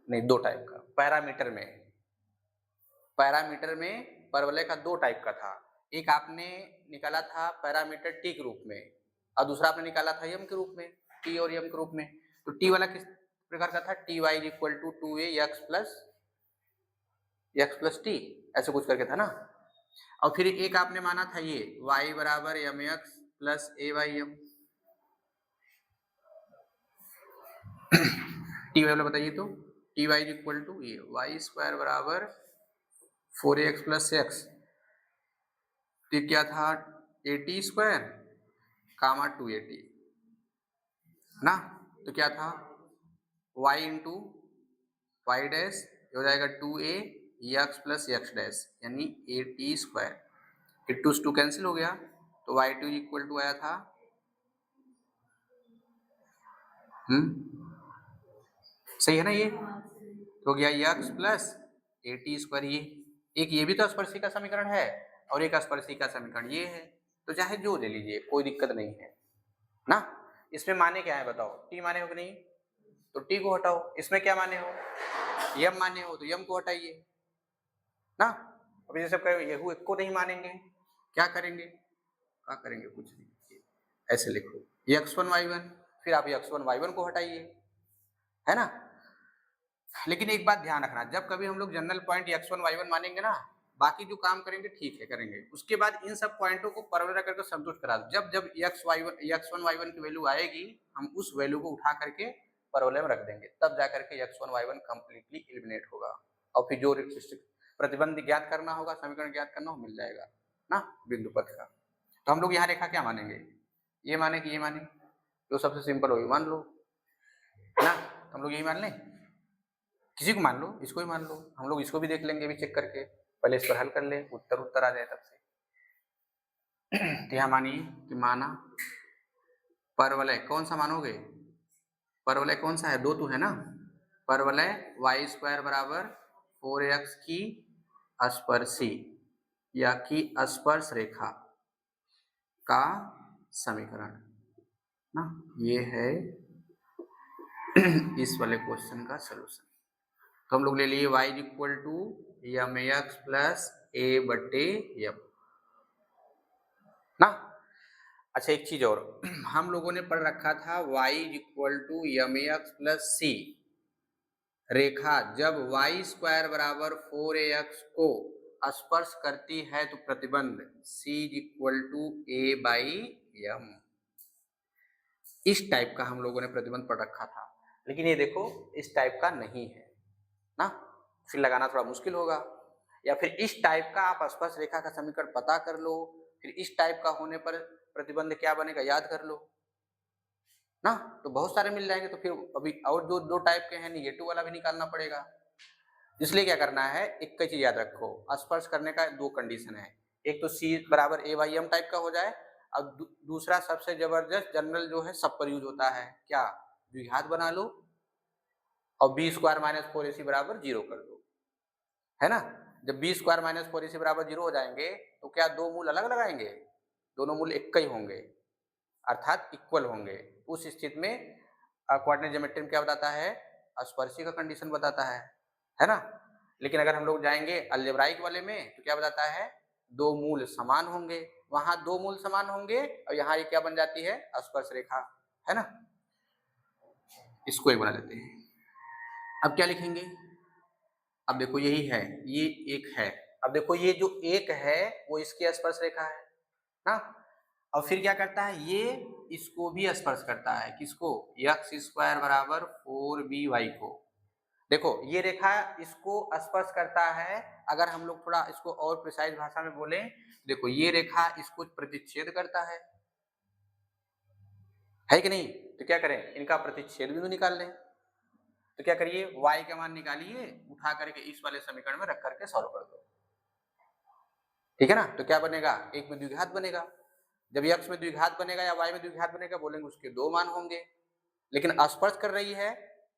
नहीं दो टाइप का। पैरामीटर में परवलय का दो टाइप का था। एक आपने निकाला था पैरामीटर टी के रूप में और दूसरा आपने निकाला था यम के रूप में, टी और यम के रूप में। तो टी वाला किस प्रकार का था, t y equal to 2a x plus t, ऐसे कुछ करके था ना। और फिर एक आपने माना था ये y बराबर एम एक्स प्लस ए वाई एम। टी वाई वाला बताइए तो, टी वाई इक्वल टू ये वाई स्क्वायर बराबर 4ax प्लस एक्स, तो क्या था A T square comma 2a ना। तो क्या था y इंटू वाई डैश हो जाएगा 2a x plus x dash यानी ए टी स्क्वायर। 2 से 2 कैंसिल हो गया तो y2 इक्वल टू आया था सही है ना, ये तो हो गया x plus A T square. ये भी तो स्पर्शी का समीकरण है और एक स्पर्शी का समीकरण ये है, तो चाहे जो ले लीजिए कोई दिक्कत नहीं है ना। इसमें माने क्या है बताओ, टी माने हो कि नहीं, तो टी को हटाओ। इसमें क्या माने हो, यम माने हो, तो यम को हटाइए ना। अभी जैसे कहे यहू एक को नहीं मानेंगे, क्या करेंगे, कुछ नहीं, ऐसे लिखो x1 y1, फिर आप x1 y1 को हटाइए, है ना। लेकिन एक बात ध्यान रखना, जब कभी हम लोग जनरल पॉइंट x1 y1 मानेंगे ना, बाकी जो काम करेंगे ठीक है करेंगे, उसके बाद इन सब पॉइंटों को परवलय करके संतुष्ट करा दो। जब जब x1 y1 की वैल्यू आएगी, हम उस वैल्यू को उठा करके परवलय में रख देंगे, तब जाकर के x1 y1 कंप्लीटली एलिमिनेट होगा। और फिर जो प्रतिबंध ज्ञात करना होगा, समीकरण ज्ञात करना हो, मिल जाएगा ना बिंदु पथ का। तो हम लोग यहाँ रेखा क्या मानेंगे, ये माने कि ये माने, जो सबसे सिंपल हो मान लो ना। हम लोग यही मान लें, किसी को मान लो, इसको ही मान लो, हम लोग इसको भी देख लेंगे, भी चेक करके, पहले इस पर हल कर ले, उत्तर आ जाए तब से। तो यहाँ मानिए कि माना परवलय कौन सा मानोगे, परवलय कौन सा है, दो तो है ना। परवलय वाई स्क्वायर बराबर 4x की स्पर्शी या की स्पर्श रेखा का समीकरण ना, ये है इस वाले क्वेश्चन का सलूशन। तो हम लोग ले लिए y equal to M x plus A बटे एम ना। अच्छा एक चीज और, हम लोगों ने पढ़ रखा था y equal to M x plus C रेखा जब y स्क्वायर बराबर 4ax को स्पर्श करती है तो प्रतिबंध c equal to a by m. इस टाइप का हम लोगों ने प्रतिबंध पढ़ रखा था, लेकिन ये देखो इस टाइप का नहीं है ना, फिर लगाना थोड़ा मुश्किल होगा। या फिर इस टाइप का आप स्पर्श रेखा का समीकरण पता कर लो, फिर इस टाइप का होने पर प्रतिबंध क्या बनेगा याद कर लो ना, तो बहुत सारे मिल जाएंगे। तो फिर अभी और जो दो टाइप के हैं नेगेटिव वाला भी निकालना पड़ेगा। इसलिए क्या करना है, एक ही चीज याद रखो, स्पर्श करने का दो कंडीशन है, एक तो सी बराबर ए बाई एम टाइप का हो जाए, और दूसरा सबसे जबरदस्त जनरल जो है सब पर यूज होता है, क्या द्विघात बना लो और बी स्क्वायर माइनस 4ac बराबर 0 कर दो, है ना। जब बी स्क्वायर माइनस 4ac बराबर 0 हो जाएंगे तो क्या दो मूल अलग लगाएंगे, दोनों मूल एक ही होंगे अर्थात इक्वल होंगे। उस स्थिति में कोऑर्डिनेट ज्योमेट्री में क्या बताता है, स्पर्शी का कंडीशन बताता है ना। लेकिन अगर हम लोग जाएंगे अलजेब्राइक वाले में तो क्या बताता है, दो मूल समान होंगे, वहां दो मूल समान होंगे और यहाँ ये क्या बन जाती है स्पर्श रेखा, है ना। इसको एक बना लेते हैं। अब क्या लिखेंगे, अब देखो यही है, ये एक है, अब देखो ये जो एक है वो इसकी स्पर्श रेखा है ना। और फिर क्या करता है, ये इसको भी स्पर्श करता है, किसको, एक्स स्क्वायर बराबर 4by को। देखो ये रेखा इसको स्पर्श करता है। अगर हम लोग थोड़ा इसको और प्रिसाइज भाषा में बोले, देखो ये रेखा इसको प्रतिच्छेद करता है कि नहीं। तो क्या करें, इनका प्रतिच्छेद बिंदु निकाल लें। तो क्या करिए, y का मान निकालिए, उठा करके इस वाले समीकरण में रख करके सॉल्व कर दो, ठीक है ना। तो क्या बनेगा, एक में द्विघात बनेगा, जब x में द्विघात बनेगा या y में द्विघात बनेगा बोलेंगे उसके 2 मान होंगे, लेकिन स्पर्श कर रही है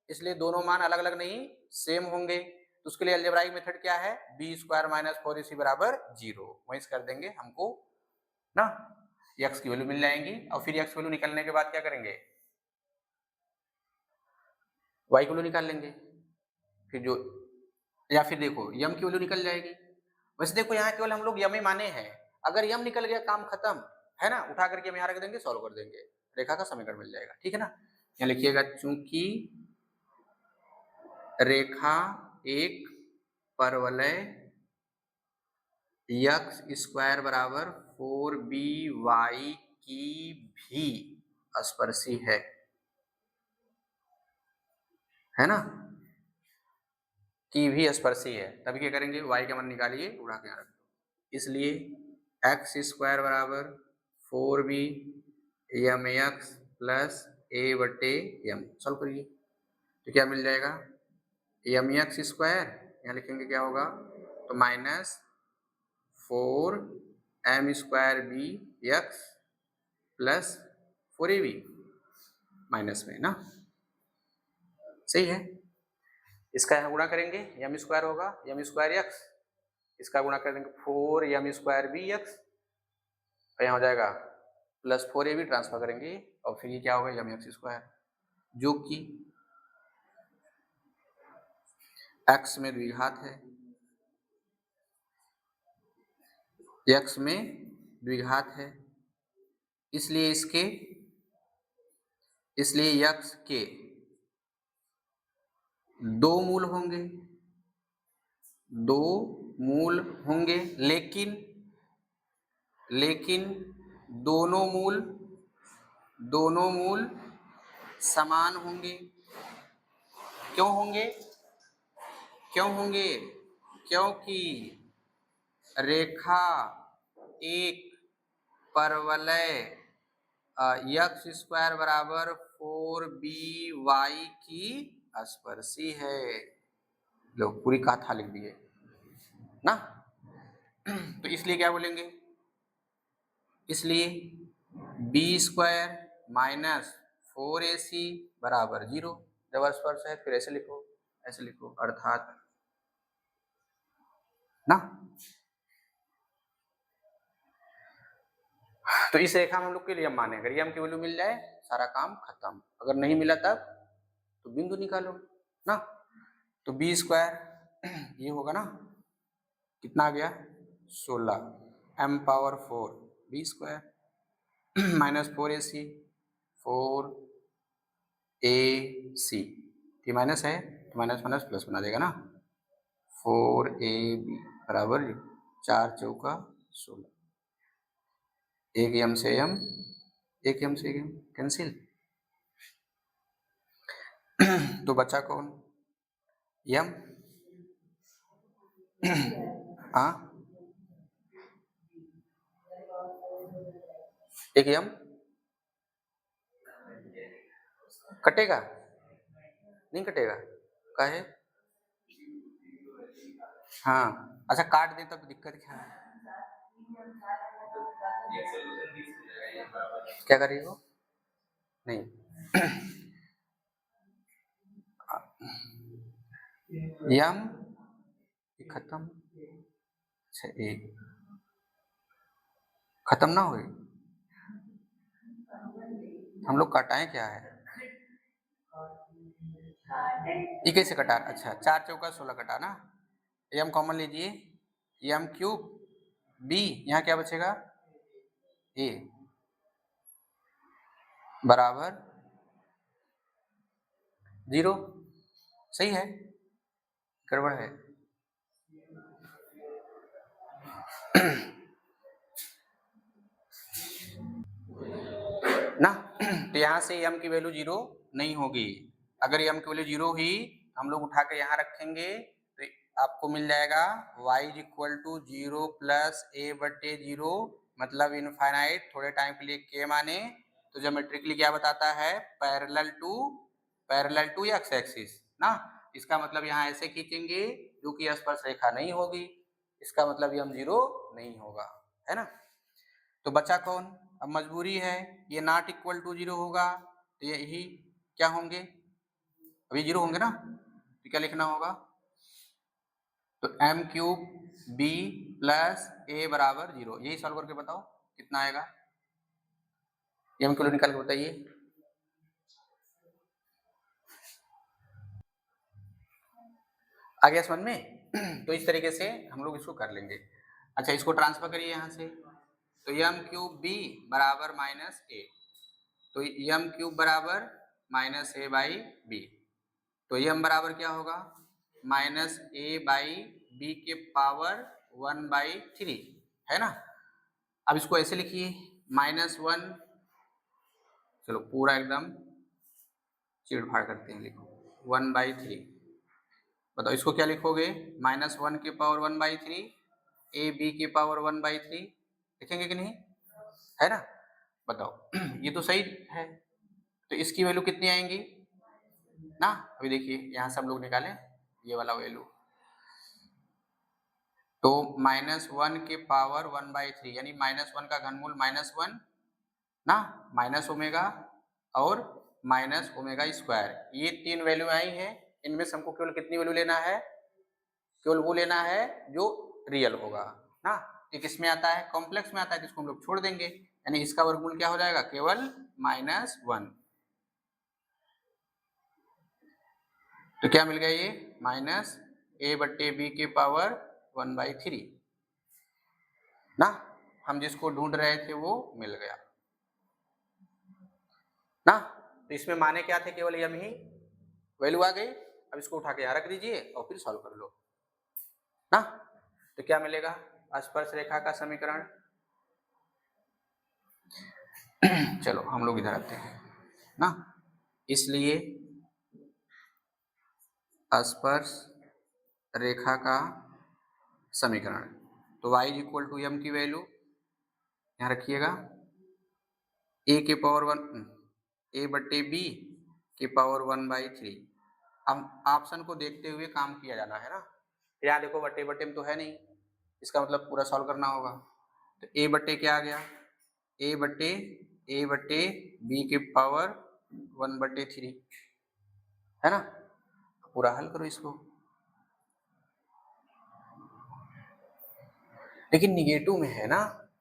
इसलिए दोनों मान अलग अलग नहीं सेम होंगे। तो उसके लिए अलजेब्राइक मेथड क्या है, बी स्क्वायर माइनस 4ac बराबर 0, वहीं से कर देंगे हमको ना x की वैल्यू मिल जाएंगी। और फिर x की वैल्यू निकलने के बाद क्या करेंगे, y की वैल्यू निकाल लेंगे। फिर जो या फिर देखो यम की वैल्यू निकल जाएगी। वैसे देखो यहाँ केवल हम लोग यम ही माने हैं, अगर यम निकल गया काम खत्म है ना, उठा करके हम यहाँ रख देंगे, सॉल्व कर देंगे, रेखा का समीकरण मिल जाएगा। ठीक है ना, यहाँ लिखिएगा चूंकि रेखा एक परवलय यक्स स्क्वायर बराबर 4by की भी स्पर्शी है ना, की भी स्पर्शी है, तभी क्या करेंगे y का मान निकालिए उड़ा के यहाँ रख दो। इसलिए एक्स स्क्वायर बराबर 4b Yama x plus a बटे यम, सॉल्व करिए तो क्या मिल जाएगा, यम एक्स स्क्वायर यहाँ लिखेंगे क्या होगा तो minus 4m square b x plus 4ab minus में ना, सही है। इसका यहाँ गुणा करेंगे यम स्क्वायर होगा यम स्क्वायर एक्स, इसका गुणा कर देंगे 4m स्क्वायर बी एक्स, तो यहाँ हो जाएगा प्लस 4ab ट्रांसफर करेंगे और फिर ये क्या होगा यम एक्स स्क्वायर, जो कि x में द्विघात है, x में द्विघात है, इसलिए x के 2 मूल होंगे, लेकिन दोनों मूल समान होंगे। क्यों होंगे, क्योंकि रेखा एक परवलय यक्स स्क्वायर बराबर 4by की स्पर्शी है। लो पूरी कथा लिख दिए ना, तो इसलिए क्या बोलेंगे, इसलिए b स्क्वायर माइनस 4ac बराबर 0, जब स्पर्श है फिर ऐसे लिखो अर्थात ना। तो इस रेखा में हम लोग के लिए यम माने, अगर यम की वैल्यू मिल जाए सारा काम खत्म, अगर नहीं मिला तब तो बिंदु निकालो ना। तो बी स्क्वायर ये होगा ना, कितना आ गया 16 m power 4 b square minus 4ac 4ac minus है तो माइनस माइनस प्लस बना देगा ना, 4ab बराबर 4 चौका 16, एक यम से यम कैंसिल तो बचा कौन, यम हाँ एक यम कटेगा नहीं कटेगा, काहे हाँ अच्छा काट दे तब दिक्कत क्या है, क्या करिए वो नहीं यम खत्म, अच्छा एक खत्म ना हुई, हम लोग कटाएं क्या है, ये कैसे कटा, अच्छा 4 चौका 16 कटा ना, यम कॉमन लीजिए, यम क्यूब बी यहाँ क्या बचेगा ए बराबर 0, सही है गड़बड़ है ना। तो यहाँ से यम की वैल्यू 0 नहीं होगी, अगर यम की वैल्यू 0 ही हम लोग उठा के यहाँ रखेंगे तो आपको मिल जाएगा y equal to 0 plus a बटे 0, मतलब इनफाइनाइट थोड़े टाइम के लिए k माने, तो ज्योमेट्रिकली क्या बताता है पैरेलल टू एक्स एक्सिस ना, इसका मतलब यहाँ ऐसे खींचेंगे जो कि स्पर्श रेखा नहीं होगी, इसका मतलब यम 0 नहीं होगा, है ना। तो बचा कौन अब मजबूरी है, ये नॉट इक्वल टू 0 होगा तो यही क्या होंगे, अभी 0 होंगे ना, तो क्या लिखना होगा, तो m cube b plus a बराबर 0, यही सॉल्व करके बताओ कितना आएगा, m क्यूब निकाल के बताइए। आ गया समझ में? तो इस तरीके से हम लोग इसको कर लेंगे। अच्छा, इसको ट्रांसफर करिए यहाँ से, तो m क्यूब b बराबर माइनस a, तो m क्यूब बराबर माइनस a बाई बी, तो m बराबर क्या होगा, माइनस a बाई बी के पावर 1/3, है ना। अब इसको ऐसे लिखिए, -1, चलो पूरा एकदम चिड़ फाड़ करते हैं, लिखो 1/3, बताओ इसको क्या लिखोगे, -1 के पावर 1/3, ए बी के पावर 1/3, लिखेंगे कि नहीं, है ना। बताओ ये तो सही है, तो इसकी वैल्यू कितनी आएंगी ना, अभी देखिए यहाँ से हम लोग निकालें ये वाला वैल्यू, तो -1 के पावर 1/3 यानी -1 का घनमूल -1 ना, माइनस ओमेगा और माइनस ओमेगा स्क्वायर, ये तीन वैल्यू आई है, इनमें से हमको केवल कितनी वैल्यू लेना है, केवल वो लेना है जो रियल होगा ना। ये किस में आता है, कॉम्प्लेक्स में आता है, जिसको हम लोग छोड़ देंगे, यानी इसका वर्गमूल क्या हो जाएगा, केवल -1, तो क्या मिल गया ये, -a/b के पावर 1/3 ना, हम जिसको ढूंढ रहे थे वो मिल गया ना। तो इसमें माने क्या थे, केवल यम ही वैल्यू आ गई। अब इसको उठा के यहाँ रख दीजिए और फिर सॉल्व कर लो ना, तो क्या मिलेगा, स्पर्श रेखा का समीकरण। चलो हम लोग इधर आते हैं ना, इसलिए स्पर्श रेखा का समीकरण, तो y इक्वल टू m की वैल्यू यहाँ रखिएगा, a के पावर 1 a/b के पावर 1/3, अब ऑप्शन को देखते हुए काम किया जाना है ना, यहाँ देखो बट्टे बट्टे में तो है नहीं, इसका मतलब पूरा सॉल्व करना होगा, तो a बट्टे क्या आ गया, a/बट्टे b के पावर 1/3, है ना, पूरा हल करो इसको, लेकिन निगेटिव में है ना।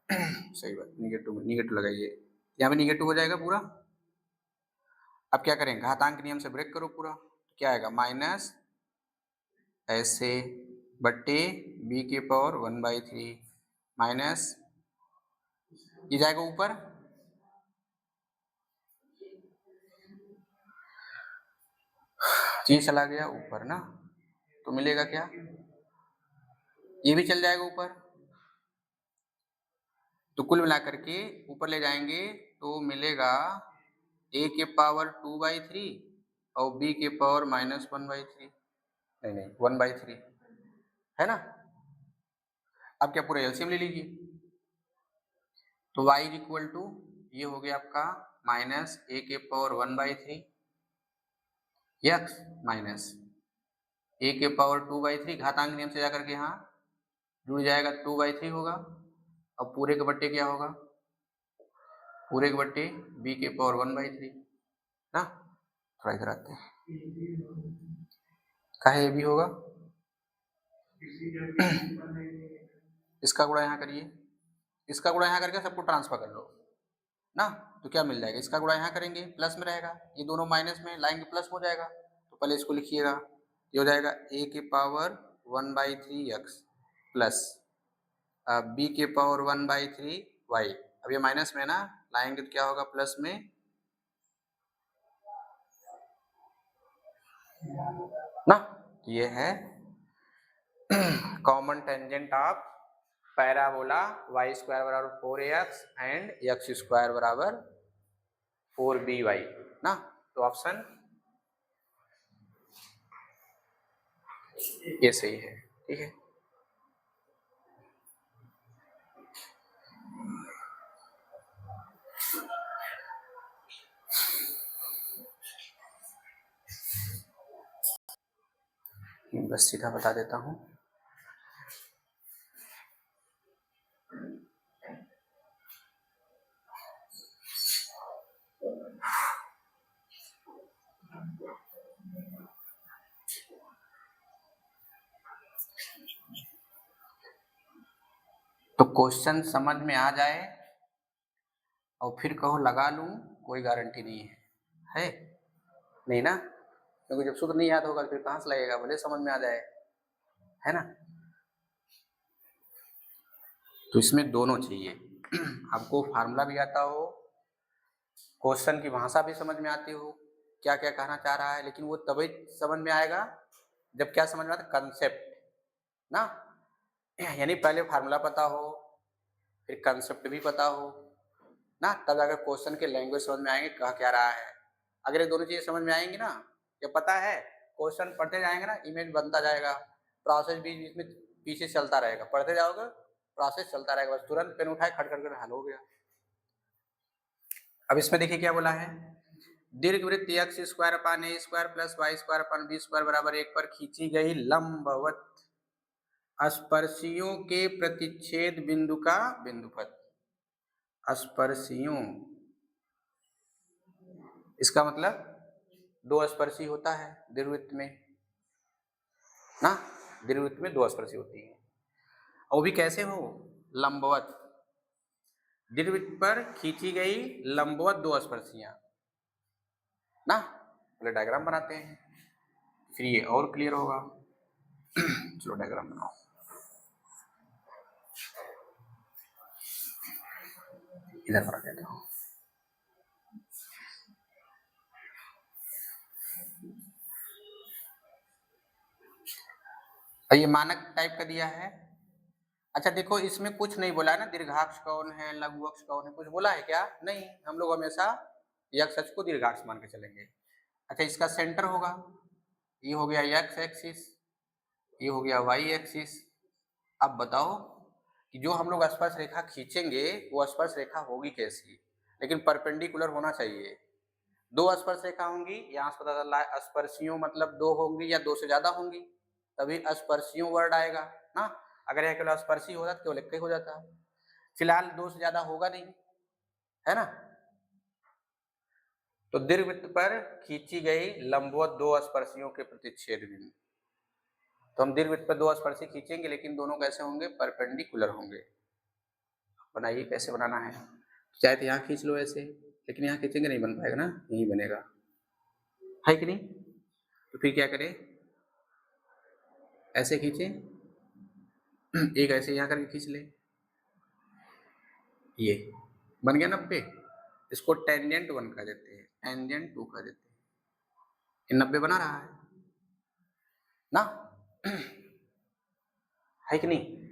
सही बात, निगेटिव में, निगेटिव लगाइए, यहाँ पे निगेटिव हो जाएगा पूरा। अब क्या करें, घातांक नियम से ब्रेक करो पूरा, क्या आएगा, माइनस ऐसे बट्टे b के पावर 1/3 माइनस ये जाएगा ऊपर, ये चला गया ऊपर ना, तो मिलेगा क्या, ये भी चल जाएगा ऊपर, तो कुल मिलाकर के ऊपर ले जाएंगे तो मिलेगा a के पावर 2/3 और b के पावर -1/3, नहीं 1/3, है ना। अब क्या पूरा एलसीएम ले लीजिए, तो y इक्वल टू ये हो गया आपका -a के पावर 1/3 x माइनस a के पावर 2/3, घातांक नियम से जाकर के यहाँ जुड़ जाएगा, 2/3 होगा, और पूरे के बट्टे क्या होगा, पूरे के बट्टे b के पावर 1/3 ना। थोड़ा इधर आते हैं, काहे ये भी होगा, इसका गुणा यहाँ करिए, इसका गुणा यहाँ करके सबको ट्रांसफर कर लो ना, तो क्या मिल जाएगा, इसका गुणा यहाँ करेंगे प्लस में रहेगा, ये दोनों माइनस में लाएंगे प्लस हो जाएगा, तो पहले इसको लिखिएगा, ये हो जाएगा a के पावर 1/3x प्लस b के पावर 1/3y, अब ये माइनस में ना, लाएंगे तो क्या होगा प्लस में ना, ये है common tangent of parabola y² बराबर 4ax एंड x² बराबर 4by ना, तो ऑप्शन ये सही है, ठीक है। बस सीधा बता देता हूँ, तो क्वेश्चन समझ में आ जाए और फिर कहो लगा लूं, कोई गारंटी नहीं है नहीं ना, क्योंकि जब सूत्र नहीं याद होगा तो फिर कहां से लगेगा, भले समझ में आ जाए, है ना। तो इसमें दोनों चाहिए आपको फार्मूला भी आता हो, क्वेश्चन की भाषा भी समझ में आती हो, क्या क्या कहना चाह रहा है, लेकिन वो तभी समझ में आएगा जब क्या समझ में आता, कंसेप्ट ना, यानी पहले फार्मूला पता हो फिर कंसेप्ट भी पता हो ना, तब अगर क्वेश्चन के लैंग्वेज समझ में आएंगे कह क्या रहा है। अगर ये दोनों चीजें समझ में आएंगी ना, ये पता है, क्वेश्चन पढ़ते जाएंगे ना, इमेज बनता जाएगा, प्रोसेस बीच बीच में पीछे चलता रहेगा, पढ़ते जाओगे प्रोसेस चलता रहेगा, बस तुरंत पेन उठाए खट खट कर हल हो गया। अब इसमें देखिए क्या बोला है, दीर्घवृत्त x square upon A square plus y square upon B square बराबर 1 पर खींची गई लंबवत स्पर्शियों के प्रतिच्छेद बिंदु का बिंदुपथ। स्पर्शियों, इसका मतलब दो स्पर्शी होता है दीर्घवृत्त में ना, दीर्घवृत्त में दो स्पर्शी होती है, और भी कैसे हो, लंबवत, दीर्घवृत्त पर खींची गई लंबवत दो स्पर्शियां ना। पहले डायग्राम बनाते हैं फिर ये और क्लियर होगा। चलो डायग्राम बनाओ, इधर बना देता हूं। ये मानक टाइप का दिया है। अच्छा देखो इसमें कुछ नहीं बोला है ना, दीर्घाक्ष कौन है लघु अक्ष कौन है, कुछ बोला है क्या, नहीं, हम लोग हमेशा यक्ष अक्ष को दीर्घाक्ष मान के चलेंगे। अच्छा इसका सेंटर होगा, ये हो गया यक्ष एक्सिस, ये हो गया वाई एक्सिस। अब बताओ कि जो हम लोग स्पर्श रेखा खींचेंगे वो स्पर्श रेखा होगी कैसी, लेकिन परपेंडिकुलर होना चाहिए। दो स्पर्श रेखा होंगी, यहाँ से पता चला स्पर्शियों मतलब दो होंगी या दो से ज्यादा होंगी, तभी स्पर्शियों वर्ड आएगा ना। अगर यह केवल स्पर्शी होता तो केवल एक ही हो जाता, फिलहाल दो से ज्यादा होगा नहीं, है ना। तो दीर्घवृत्त पर खींची गई लंबवत दो स्पर्शियों के प्रतिच्छेद बिंदु, तो हम दीर्घवृत्त पर दो स्पर्शी खींचेंगे लेकिन दोनों कैसे होंगे, परपेंडिकुलर होंगे। बनाइए कैसे बनाना है, चाहे तो यहाँ खींच लो ऐसे, लेकिन यहाँ खींचेंगे नहीं बन पाएगा ना, यही बनेगा, है कि नहीं। तो फिर क्या करें, ऐसे खींचे, एक ऐसे यहाँ करके खींच ले, ये बन गया 90, इसको टेंजेंट 1 कह देते हैं, टेंजेंट 2 कह देते हैं, ये 90 बना रहा है ना, है कि नहीं।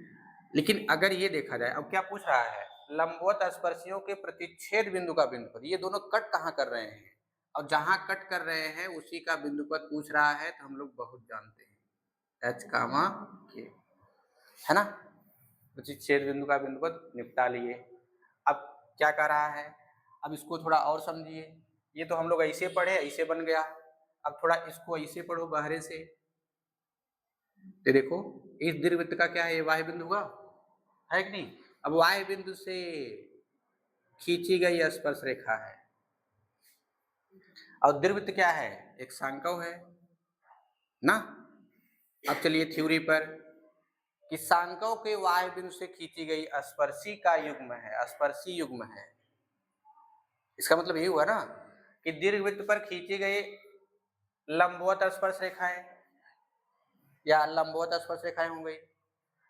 लेकिन अगर ये देखा जाए, अब क्या पूछ रहा है, लंबवत स्पर्शियों के प्रतिच्छेद बिंदु का बिंदुपथ, ये दोनों कट कहाँ कर रहे हैं, और जहां कट कर रहे हैं उसी का बिंदुपथ पूछ रहा है, तो हम लोग बहुत जानते हैं एच कामा के, है ना। प्रतिच्छेद बिंदु का बिंदुपथ निपटा लिए। अब क्या कर रहा है, अब इसको थोड़ा और समझिए, ये तो हम लोग ऐसे पढ़े ऐसे बन गया, अब थोड़ा इसको ऐसे पढ़ो बाहरे से, तो देखो इस दीर्घवृत्त का क्या है, वाह्य बिंदु का है कि नहीं। अब वाह्य बिंदु से खींची गई स्पर्श रेखा है, और दीर्घवृत्त क्या है, एक सांकव है ना। अब चलिए थ्योरी पर, कि सांकव के वाह्य बिंदु से खींची गई स्पर्शी का युग्म है, स्पर्शी युग्म है, इसका मतलब ये हुआ ना कि दीर्घवृत्त पर खींची गई लंबवत स्पर्श रेखाएं या लंबवत स्पर्श रेखाएं हो गई,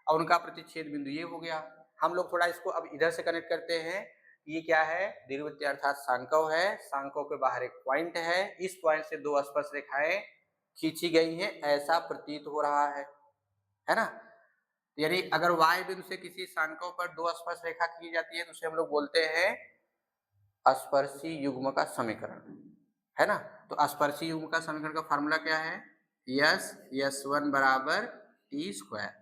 और उनका प्रतिच्छेद बिंदु ये हो गया। हम लोग थोड़ा इसको अब इधर से कनेक्ट करते हैं, ये क्या है, दीर्घवृत्त अर्थात सांकव है, सांकव के बाहर एक पॉइंट है, इस पॉइंट से दो स्पर्श रेखाएं खींची गई हैं ऐसा प्रतीत हो रहा है ना। यानी अगर वाय बिंदु से किसी सांकव पर दो स्पर्श रेखा खींची जाती है तो उसे हम लोग बोलते हैं स्पर्शी युग्म का समीकरण, है ना। तो स्पर्शी युग्म का समीकरण का फॉर्मूला क्या है, S1 बराबर टी स्क्वायर,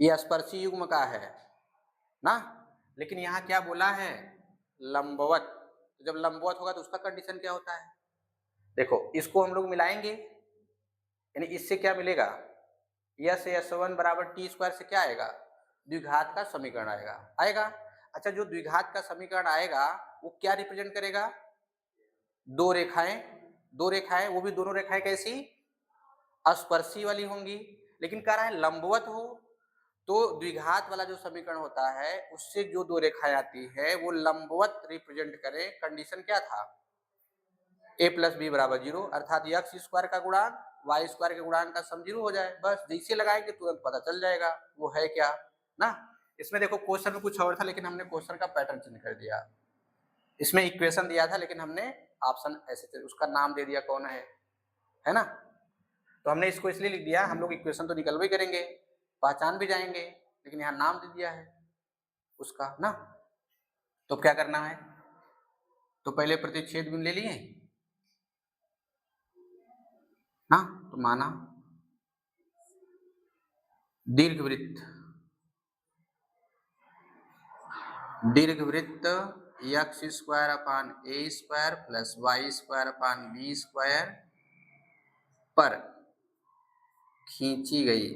ये स्पर्शी युग्म का है ना। लेकिन यहाँ क्या बोला है, लंबवत, तो जब लंबवत होगा तो उसका कंडीशन क्या होता है, देखो इसको हम लोग मिलाएंगे, यानी इससे क्या मिलेगा, S1 बराबर टी स्क्वायर से क्या आएगा, द्विघात का समीकरण आएगा। अच्छा जो द्विघात का समीकरण आएगा वो क्या रिप्रेजेंट करेगा, दो रेखाएं दो रेखाएं, वो भी दोनों रेखाएं कैसी, स्पर्शी वाली होंगी, लेकिन कह रहा है लंबवत हो, तो द्विघात वाला जो समीकरण होता है उससे जो दो रेखाएं आती है वो लंबवत रिप्रेजेंट करें। कंडीशन क्या था, a प्लस बी बराबर 0, अर्थात एक्स स्क्वायर का गुणांक वाई स्क्वायर के गुणांक का सम 0 हो जाए। बस जैसे लगाएंगे तुरंत पता चल जाएगा वो है क्या ना। इसमें देखो क्वेश्चन में कुछ और था, लेकिन हमने क्वेश्चन का पैटर्न चेंज कर दिया। इसमें इक्वेशन दिया था, लेकिन हमने ऑप्शन ऐसे उसका नाम दे दिया कौन है ना। तो हमने इसको इसलिए लिख दिया, हम लोग इक्वेशन तो निकलवा ही करेंगे, पहचान भी जाएंगे, लेकिन यहाँ नाम दे दिया है उसका ना। तो क्या करना है, तो पहले प्रतिच्छेद बिंदु ले लिए ना, तो माना दीर्घवृत्त x square upon A square plus y square upon B square पर खींची गई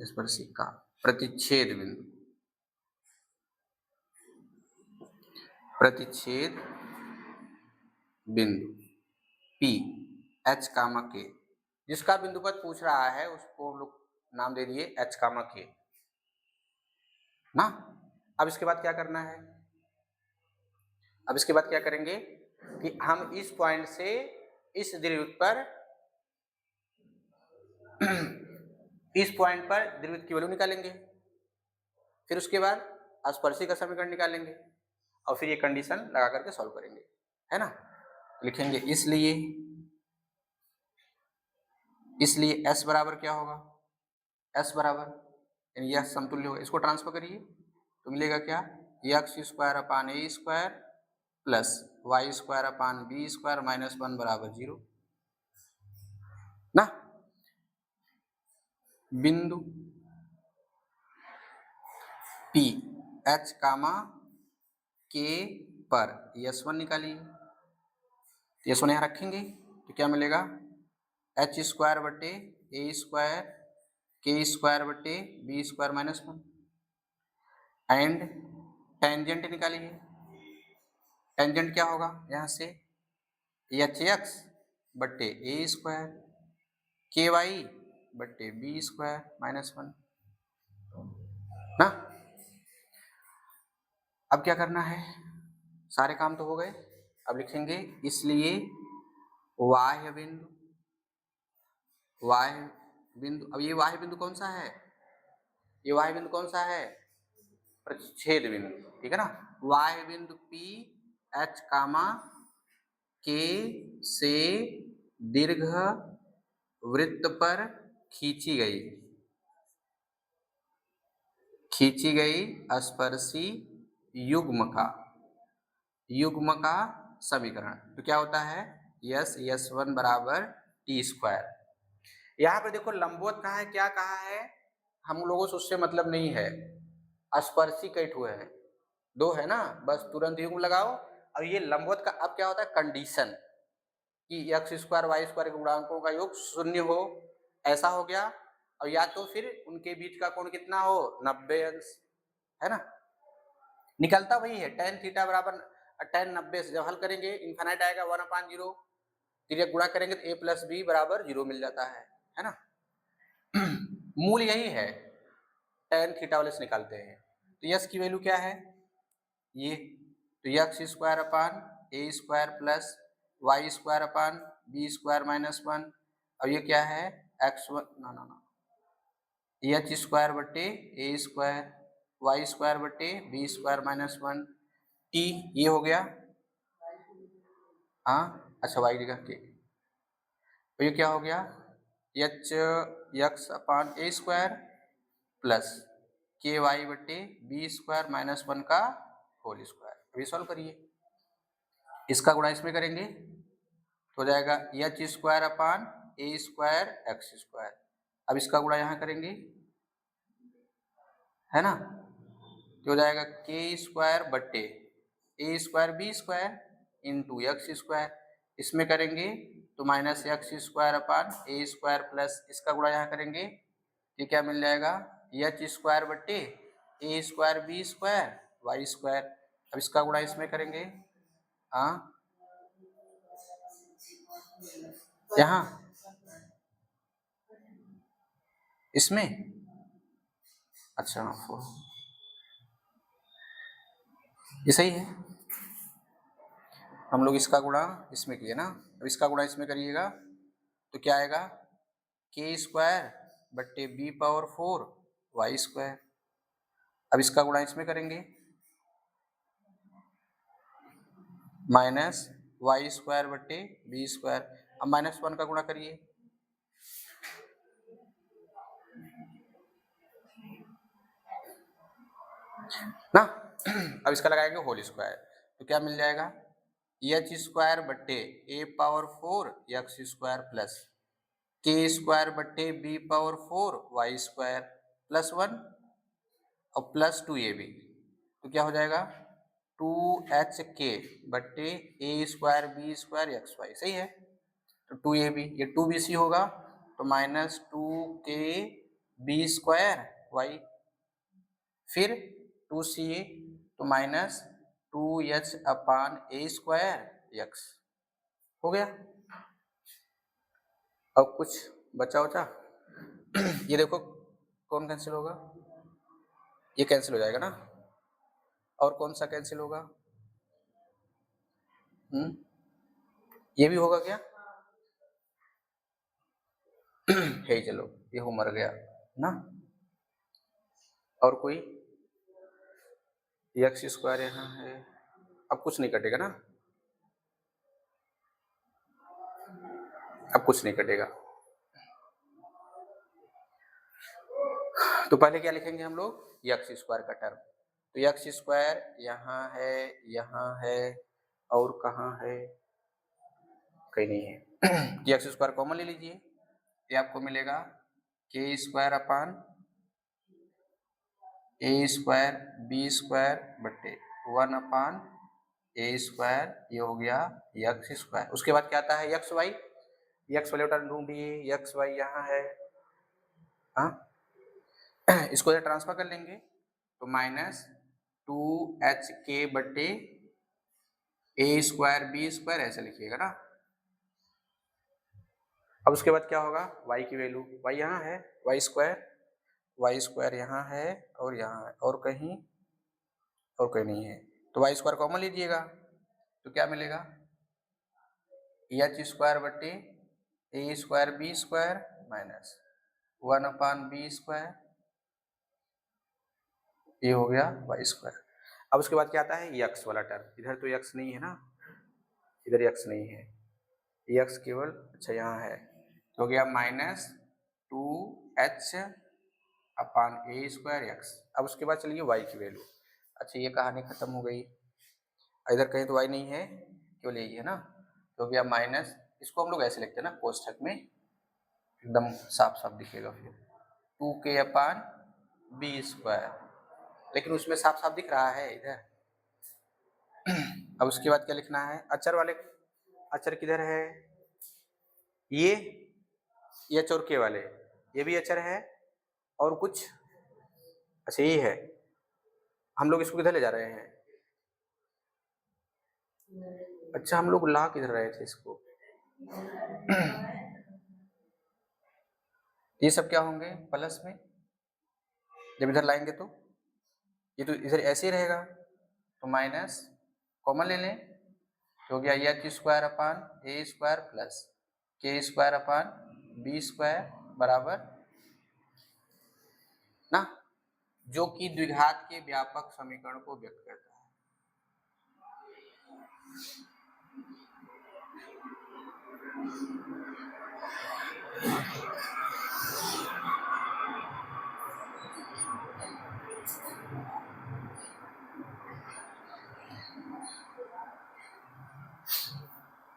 स्पर्शिका प्रतिच्छेद बिंदु P H कामा K, जिसका बिंदुपद पूछ रहा है उसको हम लोग नाम दे दिए H कामा K ना। अब इसके बाद क्या करना है, अब इसके बाद क्या करेंगे कि हम इस पॉइंट से इस दीर्घवृत्त पर इस पॉइंट पर दीर्घवृत्त की वैल्यू निकालेंगे, फिर उसके बाद स्पर्शी का समीकरण निकालेंगे और फिर ये कंडीशन लगा करके सॉल्व करेंगे, है ना। लिखेंगे इसलिए S बराबर क्या होगा, S बराबर यानी यह समतुल्य होगा, इसको ट्रांसफर करिए तो मिलेगा क्या, x square upon A square plus y square upon B square minus 1 बराबर 0 ना। बिंदु P H कामा K पर S1 निकालिए, S1 यहाँ रखेंगे तो क्या मिलेगा, एच स्क्वायर बटे ए स्क्वायर के स्क्वायर बटे b square minus 1 and tangent निकालिए। टेंजेंट क्या होगा, यहाँ से एच एक्स बटे ए स्क्वायर के वाई बटे बी स्क्वायर माइनस 1 ना। अब क्या करना है, सारे काम तो हो गए, अब लिखेंगे इसलिए बाह्य बिंदु, अब ये बाह्य बिंदु कौन सा है, ये बाह्य बिंदु कौन सा है, प्रतिच्छेद बिंदु, ठीक है ना। बाह्य बिंदु P H कामा K से दीर्घ वृत्त पर खींची गई स्पर्शी युग्म का समीकरण, तो क्या होता है, S1 बराबर टी स्क्वायर। यहाँ पे देखो लंबवत कहा है, क्या कहा है, हम लोगों से उससे मतलब नहीं है, स्पर्शी कई ठो है, दो है ना, बस तुरंत युग्म लगाओ। और ये लंबवत का अब क्या होता है, कंडीशन कि एक्स स्क्वायर वाई स्क्वायर के गुणांकों का योग 0 हो, ऐसा हो गया, और या तो फिर उनके बीच का कोण कितना हो, 90 अंश, है ना। निकलता वही है, tan थीटा बराबर tan 90 से जब हल करेंगे इन्फिनिट आएगा 1/0, तिर्यक गुणा करेंगे तो a प्लस बी बराबर 0 मिल जाता है ना। मूल यही है, tan थीटा वाले से निकालते हैं। तो यस की वैल्यू क्या है, ये तो x square upon A square plus y square upon B square minus 1, और ये क्या है, x1 ना एच स्क्वायर बटे ए स्क्वायर वाई स्क्वायर बटे बी स्क्वायर माइनस 1 टी, ये हो गया, हाँ अच्छा वाई लिखा के, तो ये क्या हो गया, H x upon A square plus के वाई बटे बी स्क्वायर माइनस 1 का होल स्क्वायर। अभी सॉल्व करिए, इसका गुणा इसमें करेंगे तो हो जाएगा H square upon A square x square. अब इसका गुणा यहाँ करेंगे, है ना, तो हो जाएगा के स्क्वायर बटे ए square B square into x square, इसमें करेंगे तो minus x square upon A square plus इसका गुणा यहाँ करेंगे, ये क्या मिल जाएगा, एच स्क्वायर बटे ए square B square y square. अब इसका गुणा इसमें करेंगे, हाँ यहाँ इसमें, अच्छा ये सही है। हम लोग इसका गुणा इसमें किए ना, अब इसका गुणा इसमें करिएगा तो क्या आएगा, के स्क्वायर बट्टे बी पावर 4 वाई स्क्वायर। अब इसका गुणा इसमें करेंगे, माइनस वाई स्क्वायर बट्टे बी स्क्वायर। अब -1 का गुणा करिए, ना अब इसका लगाएंगे होल स्क्वायर तो क्या मिल जाएगा, एच स्क्वायर बट्टे a power 4 x square plus k square बट्टे b power 4 y square plus 1 और प्लस 2 ए बी। तो क्या हो जाएगा 2HK बट्टे A square B square x y, सही है। तो 2AB, ये 2BC होगा तो -2K बी स्क्वायर वाई, फिर 2CA तो -2H upon A square x हो गया। अब कुछ बचा उचा ये देखो कौन कैंसिल होगा, ये कैंसिल हो जाएगा ना, और कौन सा कैंसिल होगा, ये भी होगा क्या है ही, चलो ये हो मर गया ना। और कोई एक्स स्क्वायर यहाँ है, अब कुछ नहीं कटेगा ना, अब कुछ नहीं कटेगा। तो पहले क्या लिखेंगे हम लोग, एक्स स्क्वायर का टर्म, तो एक्स स्क्वायर यहाँ है और कहाँ है, कहीं नहीं है। एक्स स्क्वायर कॉमन ले लीजिए, ये आपको मिलेगा के square upon A square B square बट्टे 1 अपान ए स्क्वायर, ये हो गया एक्स स्क्वायर। उसके बाद क्या आता है एक्स वाई, एक्स वाले टर्म ढूंढिए, एक्स वाई यहाँ है, हाँ इसको ट्रांसफर कर लेंगे तो -2HK बट्टे ए स्क्वायर बी स्क्वायर ऐसे लिखिएगा ना। अब उसके बाद क्या होगा, y की वैल्यू, y यहाँ है, वाई स्क्वायर यहाँ है और यहाँ है और कहीं नहीं है, तो वाई स्क्वायर कॉमन लीजिएगा तो क्या मिलेगा, एच स्क्वायर बट्टे A square B square minus 1 upon B square, ये हो गया वाई स्क्वायर। अब उसके बाद क्या आता है एक्स वाला टर्म, इधर तो एक्स नहीं है ना, इधर एक्स नहीं है, एक्स केवल अच्छा यहाँ है, तो हो गया -2H upon A square x. अब उसके बाद चलिए वाई की वैल्यू, अच्छा ये कहानी खत्म हो गई, इधर कहीं तो वाई नहीं है, केवल यही है ना, तो हो गया माइनस, इसको हम लोग ऐसे लिखते हैं ना कोष्ठक में, एकदम साफ साफ दिखेगा, फिर 2K अपान बी स्क्वायर, लेकिन उसमें साफ साफ दिख रहा है इधर। अब उसके बाद क्या लिखना है, अचर वाले, अचर किधर है, ये एच और के वाले, ये भी अचर है और कुछ, अच्छा ये है, हम लोग इसको किधर ले जा रहे हैं, अच्छा हम लोग ला किधर रहे थे इसको ये सब क्या होंगे प्लस में, जब इधर लाएंगे तो ये तो इधर ऐसे ही रहेगा, तो माइनस कॉमन ले लें तो हो गया H square upon A square plus k square upon B square बराबर ना, जो कि द्विघात के व्यापक समीकरण को व्यक्त करता है।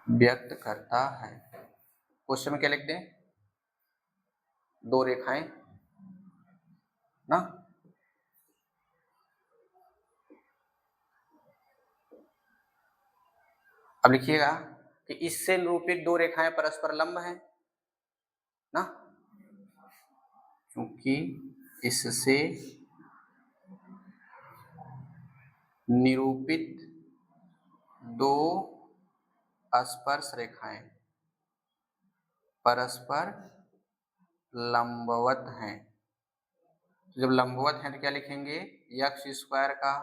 व्यक्त करता है, क्वेश्चन में क्या लिखते हैं, दो रेखाएं ना, अब लिखिएगा कि इससे निरूपित दो रेखाएं परस्पर लंब हैं ना, क्योंकि इससे निरूपित दो स्पर्श रेखाएं परस्पर लंबवत हैं। जब लंबवत हैं तो क्या लिखेंगे, एक्स स्क्वायर का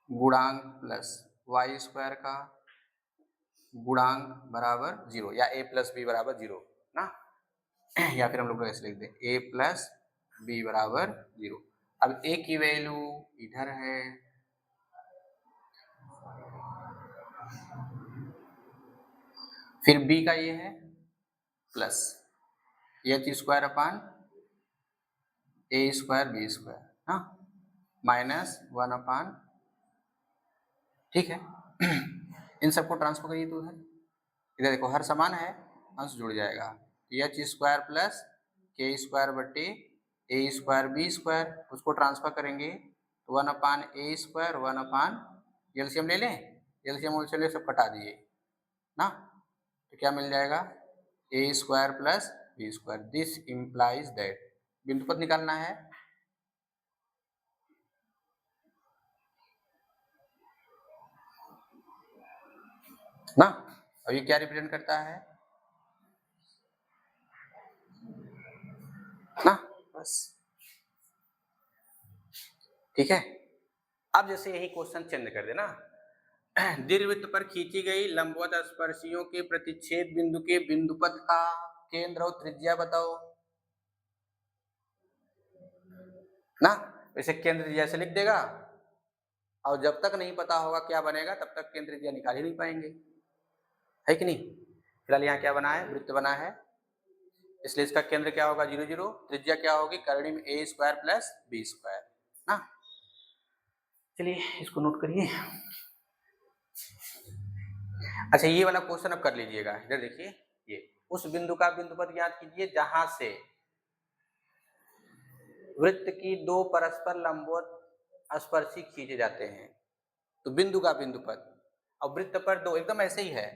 गुणांक प्लस वाई स्क्वायर का गुणांक बराबर 0 या a प्लस बी बराबर 0 ना, या फिर हम लोग ऐसे लिख दें a प्लस बी बराबर 0। अब a की वैल्यू इधर है, फिर b का ये है plus H square upon A square B square हाँ माइनस 1 अपान, ठीक है। इन सबको ट्रांसफर करिए तो इधर देखो हर समान है, अंश जुड़ जाएगा, H square plus k square बट्टे ए स्क्वायर बी स्क्वायर, उसको ट्रांसफर करेंगे तो 1 अपान ए स्क्वायर 1 अपान, एलसीएम ले लें, एलसीएम उलसीएम सब कटा दिए ना, तो क्या मिल जाएगा A square plus B square. This implies that, बिंदु पद निकालना है ना। अब ये क्या रिप्रेजेंट करता है ना, बस ठीक है। अब जैसे यही क्वेश्चन चेंज कर देना, दीर्घवृत्त पर खींची गई लंबवत स्पर्शियों के प्रतिच्छेद बिंदु के बिंदुपथ का केंद्र और त्रिज्या बताओ ना। वैसे केंद्र त्रिज्या से लिख देगा, और जब तक नहीं पता होगा क्या बनेगा तब तक केंद्र त्रिज्या निकाल ही नहीं पाएंगे, है कि नहीं। फिलहाल यहाँ क्या बना है, वृत्त बना है, इसलिए इसका केंद्र क्या होगा 0 0, त्रिज्या क्या होगी कर्ण में a square plus B square ना। चलिए इसको नोट करिए। अच्छा ये वाला क्वेश्चन अब कर लीजिएगा, इधर देखिए, ये उस बिंदु का बिंदुपथ ज्ञात कीजिए जहां से वृत्त की दो परस्पर लंबवत स्पर्शी खींचे जाते हैं। तो बिंदु का बिंदुपथ और वृत्त पर दो, एकदम ऐसे ही है,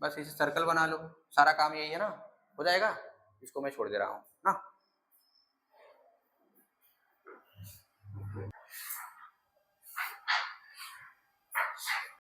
बस इसे सर्कल बना लो, सारा काम यही है ना, हो जाएगा। इसको मैं छोड़ दे रहा हूं ना।